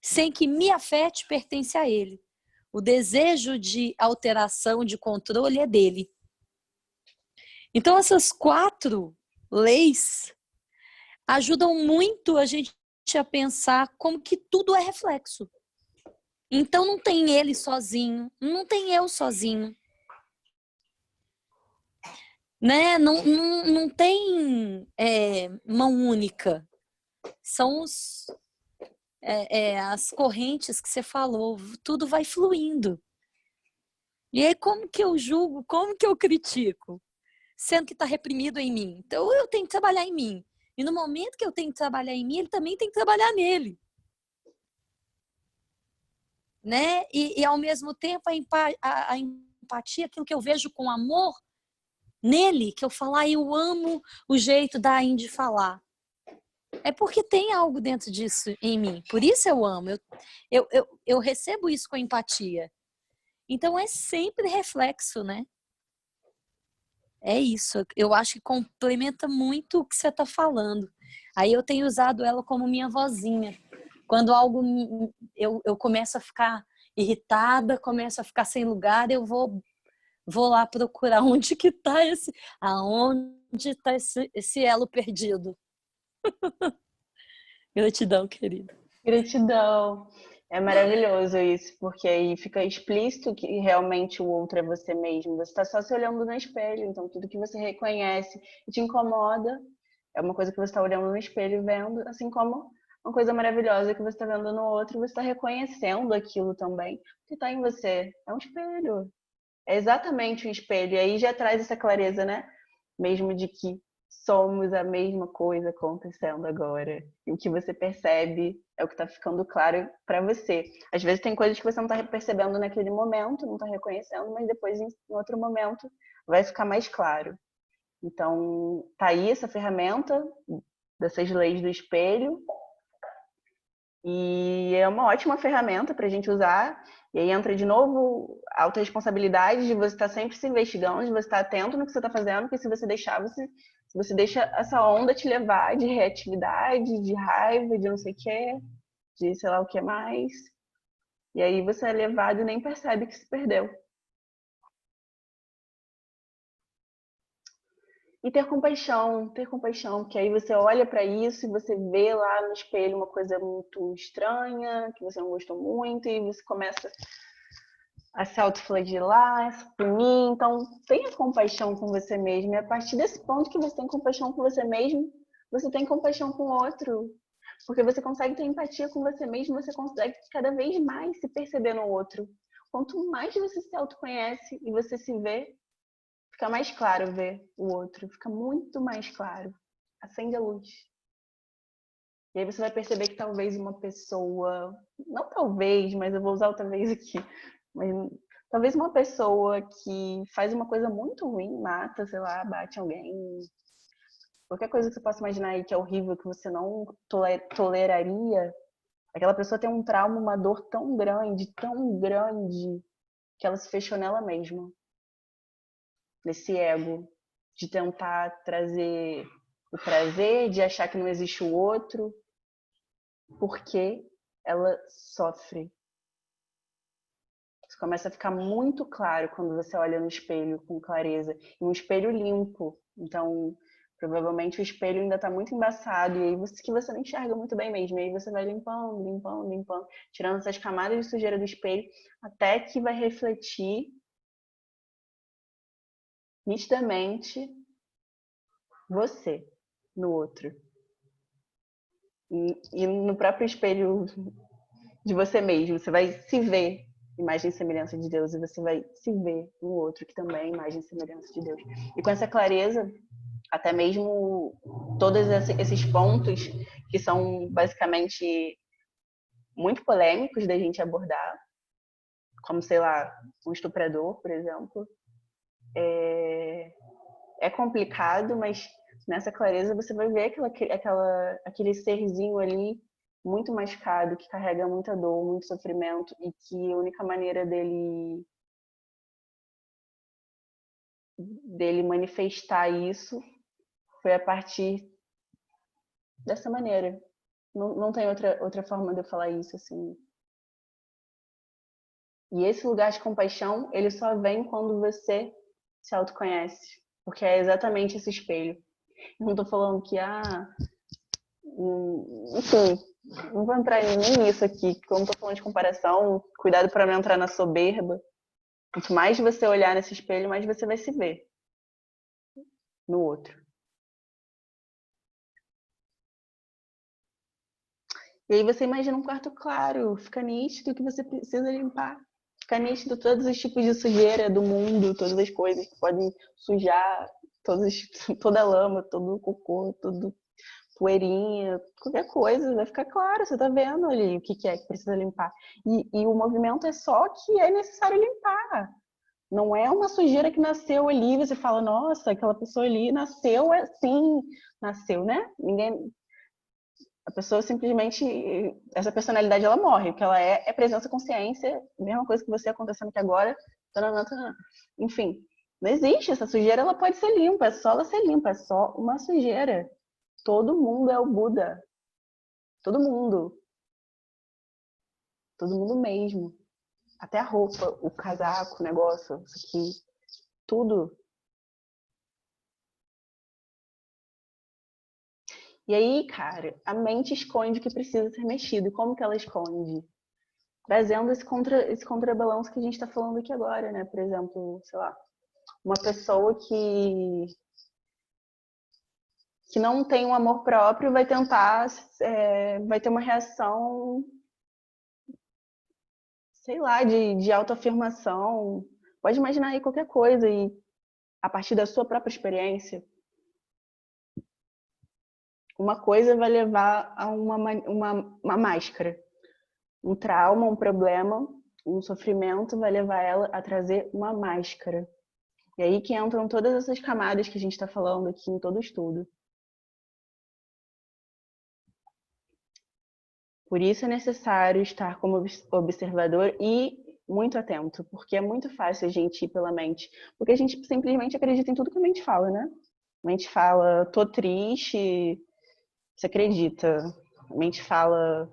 sem que me afete, pertence a ele. O desejo de alteração, de controle é dele. Então, essas 4 leis ajudam muito a gente a pensar como que tudo é reflexo. Então, não tem ele sozinho, não tem eu sozinho. Né? Não tem mão única. São as correntes que você falou, tudo vai fluindo. E aí, como que eu julgo, como que eu critico? Sendo que está reprimido em mim. Então, eu tenho que trabalhar em mim. E no momento que eu tenho que trabalhar em mim, ele também tem que trabalhar nele. Né? E ao mesmo tempo, a empatia, aquilo que eu vejo com amor nele, que eu falo, eu amo o jeito da Indy falar. É porque tem algo dentro disso em mim. Por isso eu amo. Eu recebo isso com empatia. Então é sempre reflexo, né? É isso. Eu acho que complementa muito o que você está falando. Aí eu tenho usado ela como minha vozinha. Quando algo eu começo a ficar irritada, começo a ficar sem lugar, eu vou lá procurar onde que está aonde está esse elo perdido. Gratidão, querida. Gratidão. É maravilhoso isso, porque aí fica explícito que realmente o outro é você mesmo. Você está só se olhando no espelho, então tudo que você reconhece e te incomoda é uma coisa que você está olhando no espelho e vendo, assim como uma coisa maravilhosa que você está vendo no outro, você está reconhecendo aquilo também, que está em você. É um espelho. É exatamente um espelho. E aí já traz essa clareza, né? Mesmo de que somos a mesma coisa acontecendo agora. E o que você percebe é o que está ficando claro para você. Às vezes tem coisas que você não está percebendo naquele momento, não está reconhecendo, mas depois, em outro momento, vai ficar mais claro. Então, tá aí essa ferramenta dessas leis do espelho. E é uma ótima ferramenta para a gente usar. E aí entra de novo a autorresponsabilidade de você estar sempre se investigando, de você estar atento no que você está fazendo, porque se você deixar, se você deixa essa onda te levar de reatividade, de raiva, de não sei o que, de sei lá o que mais. E aí você é levado e nem percebe que se perdeu. E ter compaixão, que aí você olha para isso e você vê lá no espelho uma coisa muito estranha, que você não gostou muito, e você começa a se autoflagelar, a se punir. Então, tenha compaixão com você mesmo. E a partir desse ponto que você tem compaixão com você mesmo, você tem compaixão com o outro. Porque você consegue ter empatia com você mesmo, você consegue cada vez mais se perceber no outro. Quanto mais você se autoconhece e você se vê, fica mais claro ver o outro. Fica muito mais claro. Acende a luz. E aí você vai perceber que talvez uma pessoa, não talvez, mas eu vou usar o talvez aqui, mas talvez uma pessoa que faz uma coisa muito ruim, mata, sei lá, bate alguém, qualquer coisa que você possa imaginar aí que é horrível, que você não toleraria, aquela pessoa tem um trauma, uma dor tão grande, que ela se fechou nela mesma, nesse ego, de tentar trazer o prazer, de achar que não existe o outro, porque ela sofre. Isso começa a ficar muito claro quando você olha no espelho com clareza. E um espelho limpo. Então, Provavelmente o espelho ainda está muito embaçado e aí você não enxerga muito bem mesmo. E aí você vai limpando, limpando, limpando, tirando essas camadas de sujeira do espelho até que vai refletir nitidamente você no outro. E no próprio espelho de você mesmo, você vai se ver imagem e semelhança de Deus e você vai se ver no outro que também é imagem e semelhança de Deus. E com essa clareza, até mesmo todos esses pontos que são basicamente muito polêmicos da gente abordar, como, sei lá, o estuprador, por exemplo, é complicado, mas nessa clareza você vai ver aquele serzinho ali muito machucado, que carrega muita dor, muito sofrimento e que a única maneira dele manifestar isso foi a partir dessa maneira. Não tem outra forma de eu falar isso, assim. E esse lugar de compaixão, ele só vem quando você se autoconhece. Porque é exatamente esse espelho. Eu não tô falando que, enfim, não vou entrar nem nisso aqui, porque eu não tô falando de comparação, cuidado para não entrar na soberba. Quanto mais você olhar nesse espelho, mais você vai se ver no outro. E aí você imagina um quarto claro, fica nítido que você precisa limpar. Fica nítido todos os tipos de sujeira do mundo, todas as coisas que podem sujar, toda a lama, todo o cocô, todo poeirinha, qualquer coisa, vai ficar claro, você tá vendo ali o que é que precisa limpar. E o movimento é só que é necessário limpar. Não é uma sujeira que nasceu ali, você fala, nossa, aquela pessoa ali nasceu assim, nasceu, né? A pessoa simplesmente, essa personalidade ela morre, o que ela é presença, consciência, mesma coisa que você acontecendo aqui agora, tanana, tanana. Enfim, não existe, essa sujeira ela pode ser limpa, é só ela ser limpa, é só uma sujeira. Todo mundo é o Buda, todo mundo mesmo, até a roupa, o casaco, o negócio, isso aqui, tudo. E aí, cara, a mente esconde o que precisa ser mexido. E como que ela esconde? Trazendo esse contrabalanço que a gente está falando aqui agora, né? Por exemplo, sei lá, uma pessoa que não tem um amor próprio vai tentar, vai ter uma reação, sei lá, de autoafirmação. Pode imaginar aí qualquer coisa e a partir da sua própria experiência, uma coisa vai levar a uma máscara. Um trauma, um problema, um sofrimento vai levar ela a trazer uma máscara. E aí que entram todas essas camadas que a gente está falando aqui em todo o estudo. Por isso é necessário estar como observador e muito atento, porque é muito fácil a gente ir pela mente, porque a gente simplesmente acredita em tudo que a mente fala, né? A mente fala, tô triste, você acredita. A mente fala,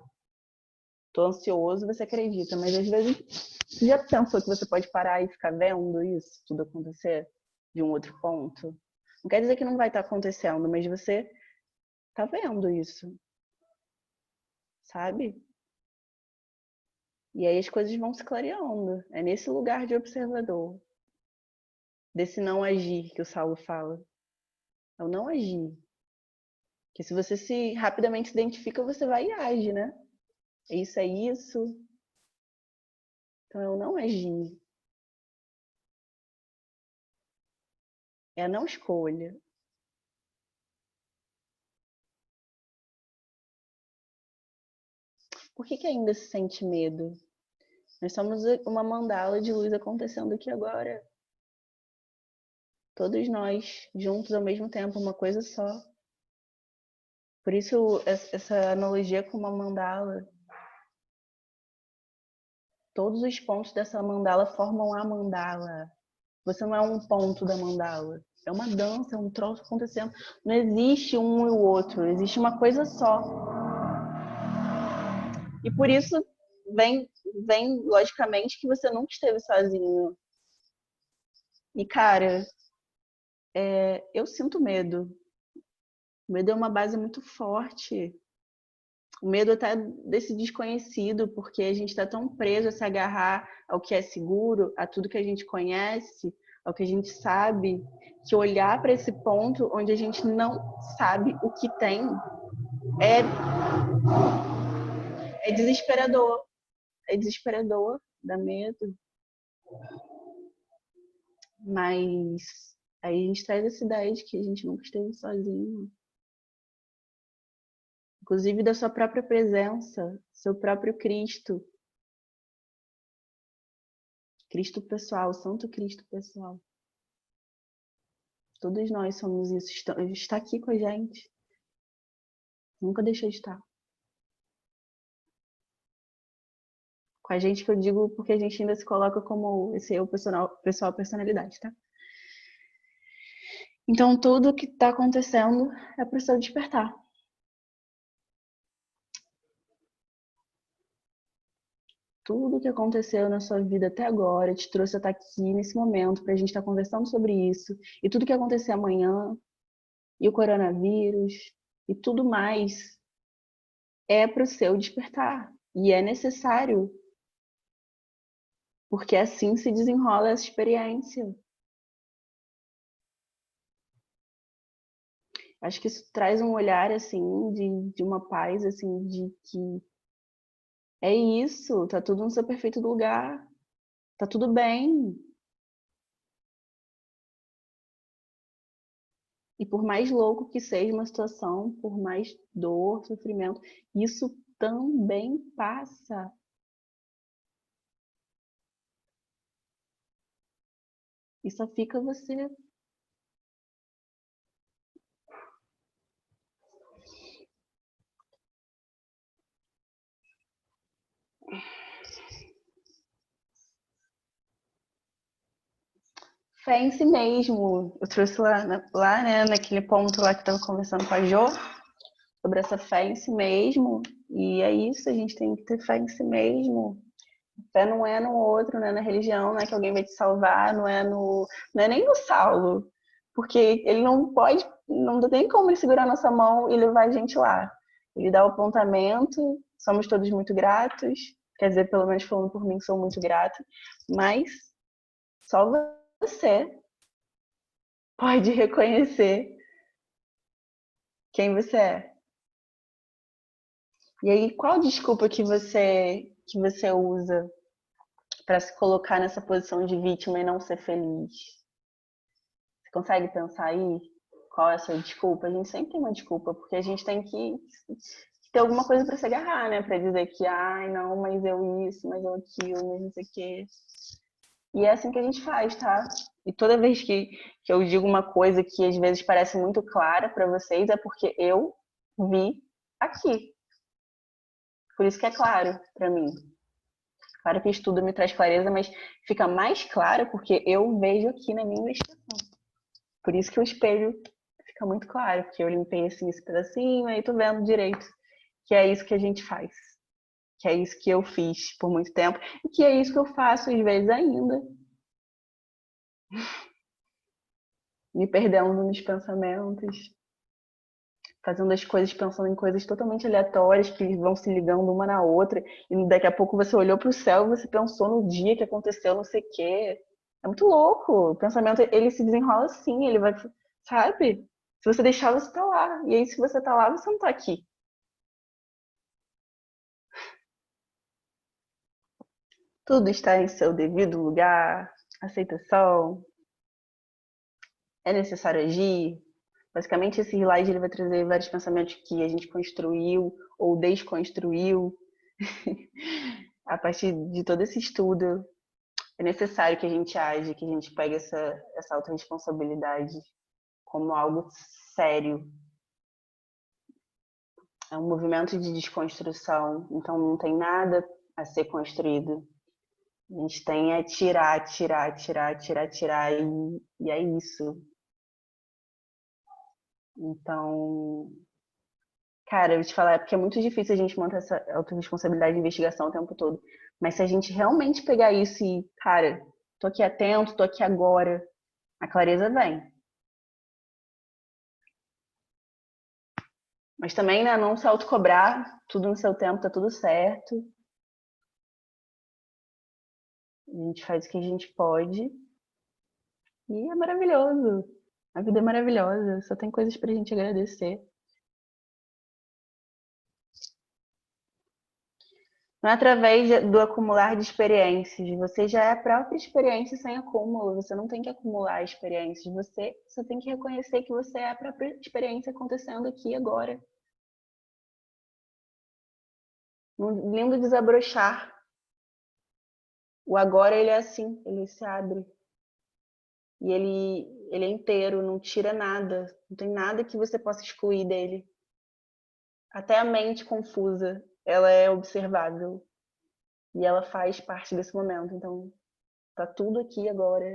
tô ansioso, você acredita. Mas às vezes, você já pensou que você pode parar e ficar vendo isso tudo acontecer de um outro ponto? Não quer dizer que não vai estar acontecendo, mas você tá vendo isso, sabe? E aí as coisas vão se clareando. É nesse lugar de observador, desse não agir que o Saulo fala. É o não agir. Que se você se rapidamente se identifica, você vai e age, né? Isso é isso. Então é o não agir. É a não escolha. Por que ainda se sente medo? Nós somos uma mandala de luz acontecendo aqui agora. Todos nós, juntos ao mesmo tempo, uma coisa só. Por isso, essa analogia com uma mandala. Todos os pontos dessa mandala formam a mandala. Você não é um ponto da mandala. É uma dança, é um troço acontecendo. Não existe um e o outro, existe uma coisa só. E por isso vem logicamente que você nunca esteve sozinho. E cara, eu sinto medo. O medo é uma base muito forte. O medo até desse desconhecido, porque a gente está tão preso a se agarrar ao que é seguro, a tudo que a gente conhece, ao que a gente sabe, que olhar para esse ponto onde a gente não sabe o que tem é, é desesperador. É desesperador, dá medo. Mas aí a gente traz essa ideia de que a gente nunca esteve sozinho. Inclusive da sua própria presença, seu próprio Cristo. Cristo pessoal, Santo Cristo pessoal. Todos nós somos isso. Está aqui com a gente. Nunca deixou de estar. Com a gente que eu digo porque a gente ainda se coloca como esse eu pessoal personalidade, tá? Então tudo que está acontecendo é para o seu despertar. Tudo que aconteceu na sua vida até agora te trouxe a estar aqui nesse momento para a gente estar conversando sobre isso. E tudo que acontecer amanhã, e o coronavírus, e tudo mais, é para o seu despertar. E é necessário, porque assim se desenrola essa experiência. Acho que isso traz um olhar, assim, de uma paz, assim, de que é isso, tá tudo no seu perfeito lugar, tá tudo bem. E por mais louco que seja uma situação, por mais dor, sofrimento, isso também passa. E só fica você. Fé em si mesmo. Eu trouxe lá, né, naquele ponto lá que eu estava conversando com a Jo, sobre essa fé em si mesmo. E é isso, a gente tem que ter fé em si mesmo. Fé não é no outro, não é na religião, não é que alguém vai te salvar, não é nem no Saulo. Porque ele não pode, não tem como ele segurar nossa mão e levar a gente lá. Ele dá o apontamento, somos todos muito gratos. Quer dizer, pelo menos falando por mim, sou muito grata. Mas só você pode reconhecer quem você é. E aí, qual desculpa que você usa para se colocar nessa posição de vítima e não ser feliz? Você consegue pensar aí qual é a sua desculpa? A gente sempre tem uma desculpa, porque a gente tem que ter alguma coisa para se agarrar, né? Para dizer que, ai, não, mas eu isso, mas eu aquilo, mas não sei o quê. E é assim que a gente faz, tá? E toda vez que eu digo uma coisa que às vezes parece muito clara para vocês, é porque eu vi aqui. Por isso que é claro para mim. Claro que estudo me traz clareza, mas fica mais claro porque eu vejo aqui na minha investigação. Por isso que o espelho fica muito claro, porque eu limpei assim esse pedacinho, aí tô vendo direito que é isso que a gente faz. Que é isso que eu fiz por muito tempo e que é isso que eu faço às vezes ainda. Me perdendo nos pensamentos, fazendo as coisas pensando em coisas totalmente aleatórias que vão se ligando uma na outra e daqui a pouco você olhou para o céu e você pensou no dia que aconteceu não sei o quê. É muito louco. O pensamento, ele se desenrola assim, ele vai, sabe? Se você deixar, você tá lá. E aí, se você tá lá, você não tá aqui. Tudo está em seu devido lugar, aceitação, é necessário agir. Basicamente, esse slide ele vai trazer vários pensamentos que a gente construiu ou desconstruiu a partir de todo esse estudo. É necessário que a gente age, que a gente pegue essa autorresponsabilidade como algo sério. É um movimento de desconstrução, então não tem nada a ser construído. A gente tem é tirar, tirar, tirar, tirar, tirar, e é isso. Então, cara, eu vou te falar, é porque é muito difícil a gente manter essa autorresponsabilidade de investigação o tempo todo. Mas se a gente realmente pegar isso e, cara, tô aqui atento, tô aqui agora, a clareza vem. Mas também, né, não se autocobrar, tudo no seu tempo, tá tudo certo. A gente faz o que a gente pode. E é maravilhoso. A vida é maravilhosa, só tem coisas pra gente agradecer. Não é através do acumular de experiências. Você já é a própria experiência sem acúmulo. Você não tem que acumular experiências. Você só tem que reconhecer que você é a própria experiência acontecendo aqui agora. Num lindo desabrochar. O agora, ele é assim, ele se abre. E ele é inteiro, não tira nada. Não tem nada que você possa excluir dele. Até a mente confusa, ela é observável. E ela faz parte desse momento. Então, tá tudo aqui agora.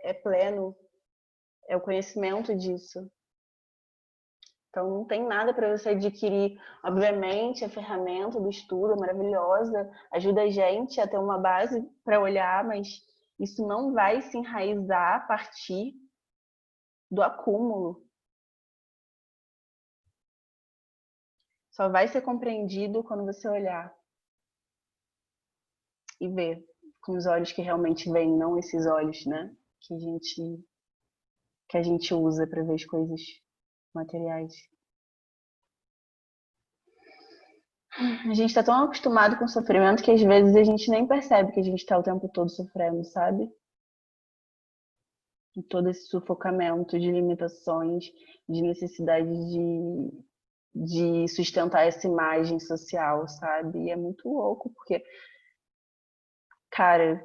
É pleno. É o conhecimento disso. Então, não tem nada para você adquirir. Obviamente, a ferramenta do estudo é maravilhosa, ajuda a gente a ter uma base para olhar, mas isso não vai se enraizar a partir do acúmulo. Só vai ser compreendido quando você olhar e ver com os olhos que realmente veem, não esses olhos, né? Que a gente usa para ver as coisas materiais. A gente está tão acostumado com o sofrimento que às vezes a gente nem percebe que a gente está o tempo todo sofrendo, sabe? E todo esse sufocamento de limitações, de necessidade de sustentar essa imagem social, sabe? E é muito louco, porque, cara,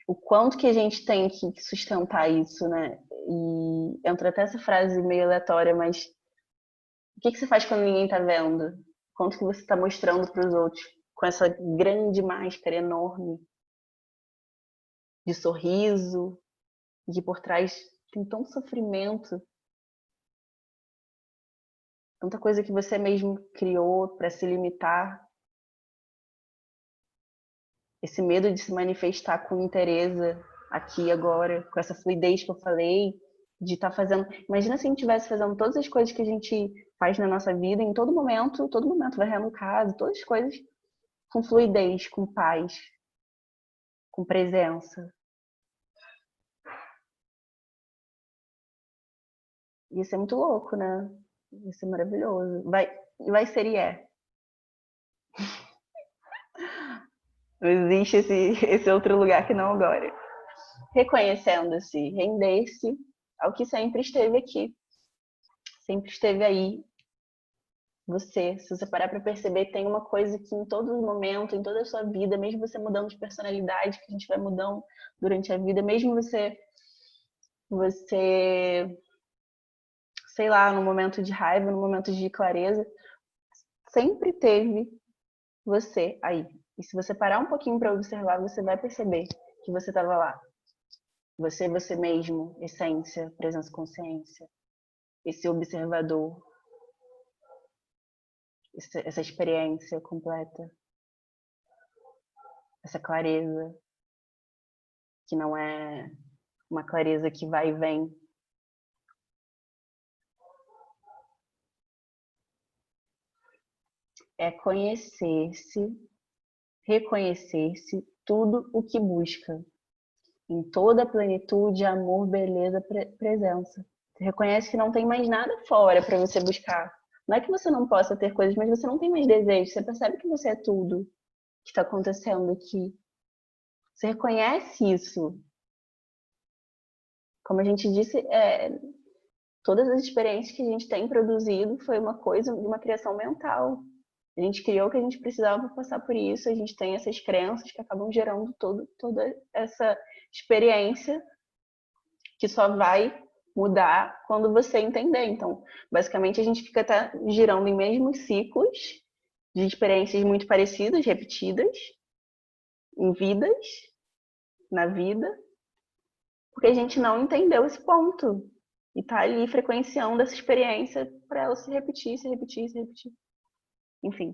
o quanto que a gente tem que sustentar isso, né? E entra até essa frase meio aleatória, mas o que você faz quando ninguém tá vendo? Quanto que você tá mostrando para os outros com essa grande máscara enorme de sorriso, de por trás tem tanto sofrimento, tanta coisa que você mesmo criou para se limitar, esse medo de se manifestar com interesse aqui agora, com essa fluidez que eu falei, de estar fazendo. Imagina se a gente estivesse fazendo todas as coisas que a gente faz na nossa vida, em todo momento, varrendo casa, todas as coisas com fluidez, com paz, com presença. Isso é muito louco, né? Isso é maravilhoso. Vai ser e é. Não existe esse outro lugar que não agora. Reconhecendo-se, render-se ao que sempre esteve aqui. Sempre esteve aí. Você, se você parar para perceber, tem uma coisa que em todo momento, em toda a sua vida, mesmo você mudando de personalidade, que a gente vai mudando durante a vida, mesmo você, sei lá, no momento de raiva, no momento de clareza, sempre teve você aí. E se você parar um pouquinho para observar, você vai perceber que você estava lá. Você mesmo, essência, presença, consciência, esse observador, essa experiência completa, essa clareza, que não é uma clareza que vai e vem. É conhecer-se, reconhecer-se, tudo o que busca. Em toda a plenitude, amor, beleza, presença. Você reconhece que não tem mais nada fora para você buscar. Não é que você não possa ter coisas, mas você não tem mais desejo. Você percebe que você é tudo que está acontecendo aqui. Você reconhece isso. Como a gente disse, todas as experiências que a gente tem produzido foi uma coisa de uma criação mental. A gente criou o que a gente precisava para passar por isso. A gente tem essas crenças que acabam gerando toda essa experiência que só vai mudar quando você entender. Então, basicamente, a gente fica até girando em mesmos ciclos de experiências muito parecidas, repetidas, em vidas, na vida, porque a gente não entendeu esse ponto. E tá ali frequenciando essa experiência para ela se repetir, se repetir, se repetir. Enfim.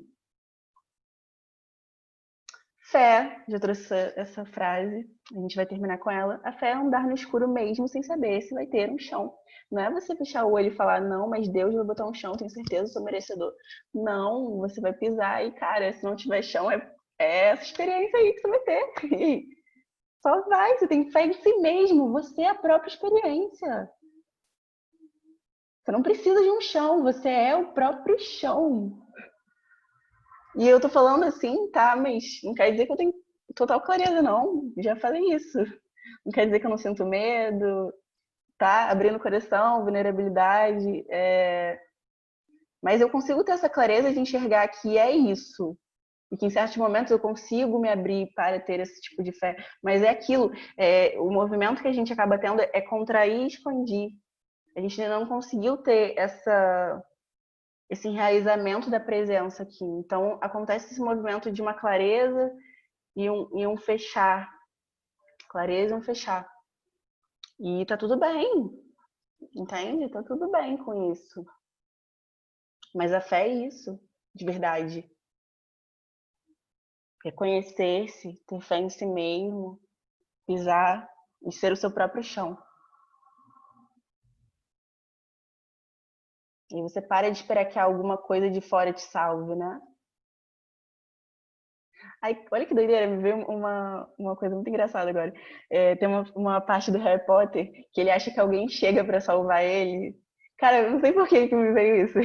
Fé, já trouxe essa frase, a gente vai terminar com ela. A fé é andar no escuro mesmo sem saber se vai ter um chão. Não é você fechar o olho e falar, não, mas Deus vai botar um chão, tenho certeza, sou merecedor. Não, você vai pisar e, cara, se não tiver chão, é essa experiência aí que você vai ter. Só vai, você tem fé em si mesmo, você é a própria experiência. Você não precisa de um chão, você é o próprio chão. E eu tô falando assim, tá, mas não quer dizer que eu tenho total clareza, não. Já falei isso. Não quer dizer que eu não sinto medo, tá? Abrindo o coração, vulnerabilidade. Mas eu consigo ter essa clareza de enxergar que é isso. E que em certos momentos eu consigo me abrir para ter esse tipo de fé. Mas é aquilo, o movimento que a gente acaba tendo é contrair e expandir. A gente ainda não conseguiu ter esse enraizamento da presença aqui. Então, acontece esse movimento de uma clareza e um fechar. Clareza e um fechar. E tá tudo bem, entende? Tá tudo bem com isso. Mas a fé é isso, de verdade. Reconhecer-se, ter fé em si mesmo, pisar e ser o seu próprio chão. E você para de esperar que alguma coisa de fora te salve, né? Aí, olha que doideira, me veio uma coisa muito engraçada agora. Tem uma parte do Harry Potter que ele acha que alguém chega pra salvar ele. Cara, eu não sei por que me veio isso.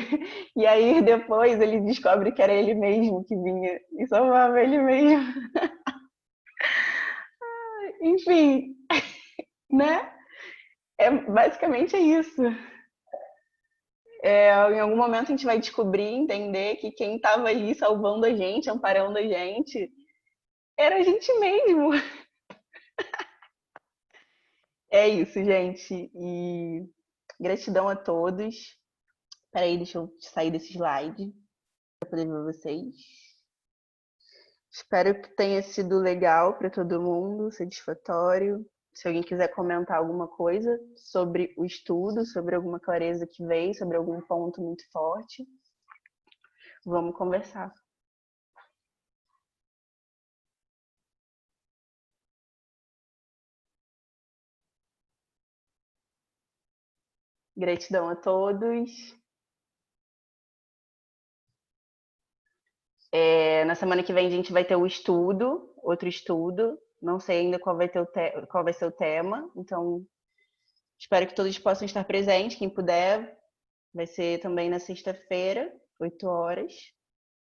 E aí depois ele descobre que era ele mesmo que vinha e salvava ele mesmo. Enfim, né? Basicamente é isso. Em algum momento a gente vai descobrir, entender que quem estava ali salvando a gente, amparando a gente, era a gente mesmo. É isso, gente. E gratidão a todos. Peraí, deixa eu sair desse slide para poder ver vocês. Espero que tenha sido legal para todo mundo, satisfatório. Se alguém quiser comentar alguma coisa sobre o estudo, sobre alguma clareza que veio, sobre algum ponto muito forte, vamos conversar. Gratidão a todos. Na semana que vem a gente vai ter o estudo, outro estudo. Não sei ainda qual vai ser o tema, então espero que todos possam estar presentes, quem puder. Vai ser também na sexta-feira, 8 horas.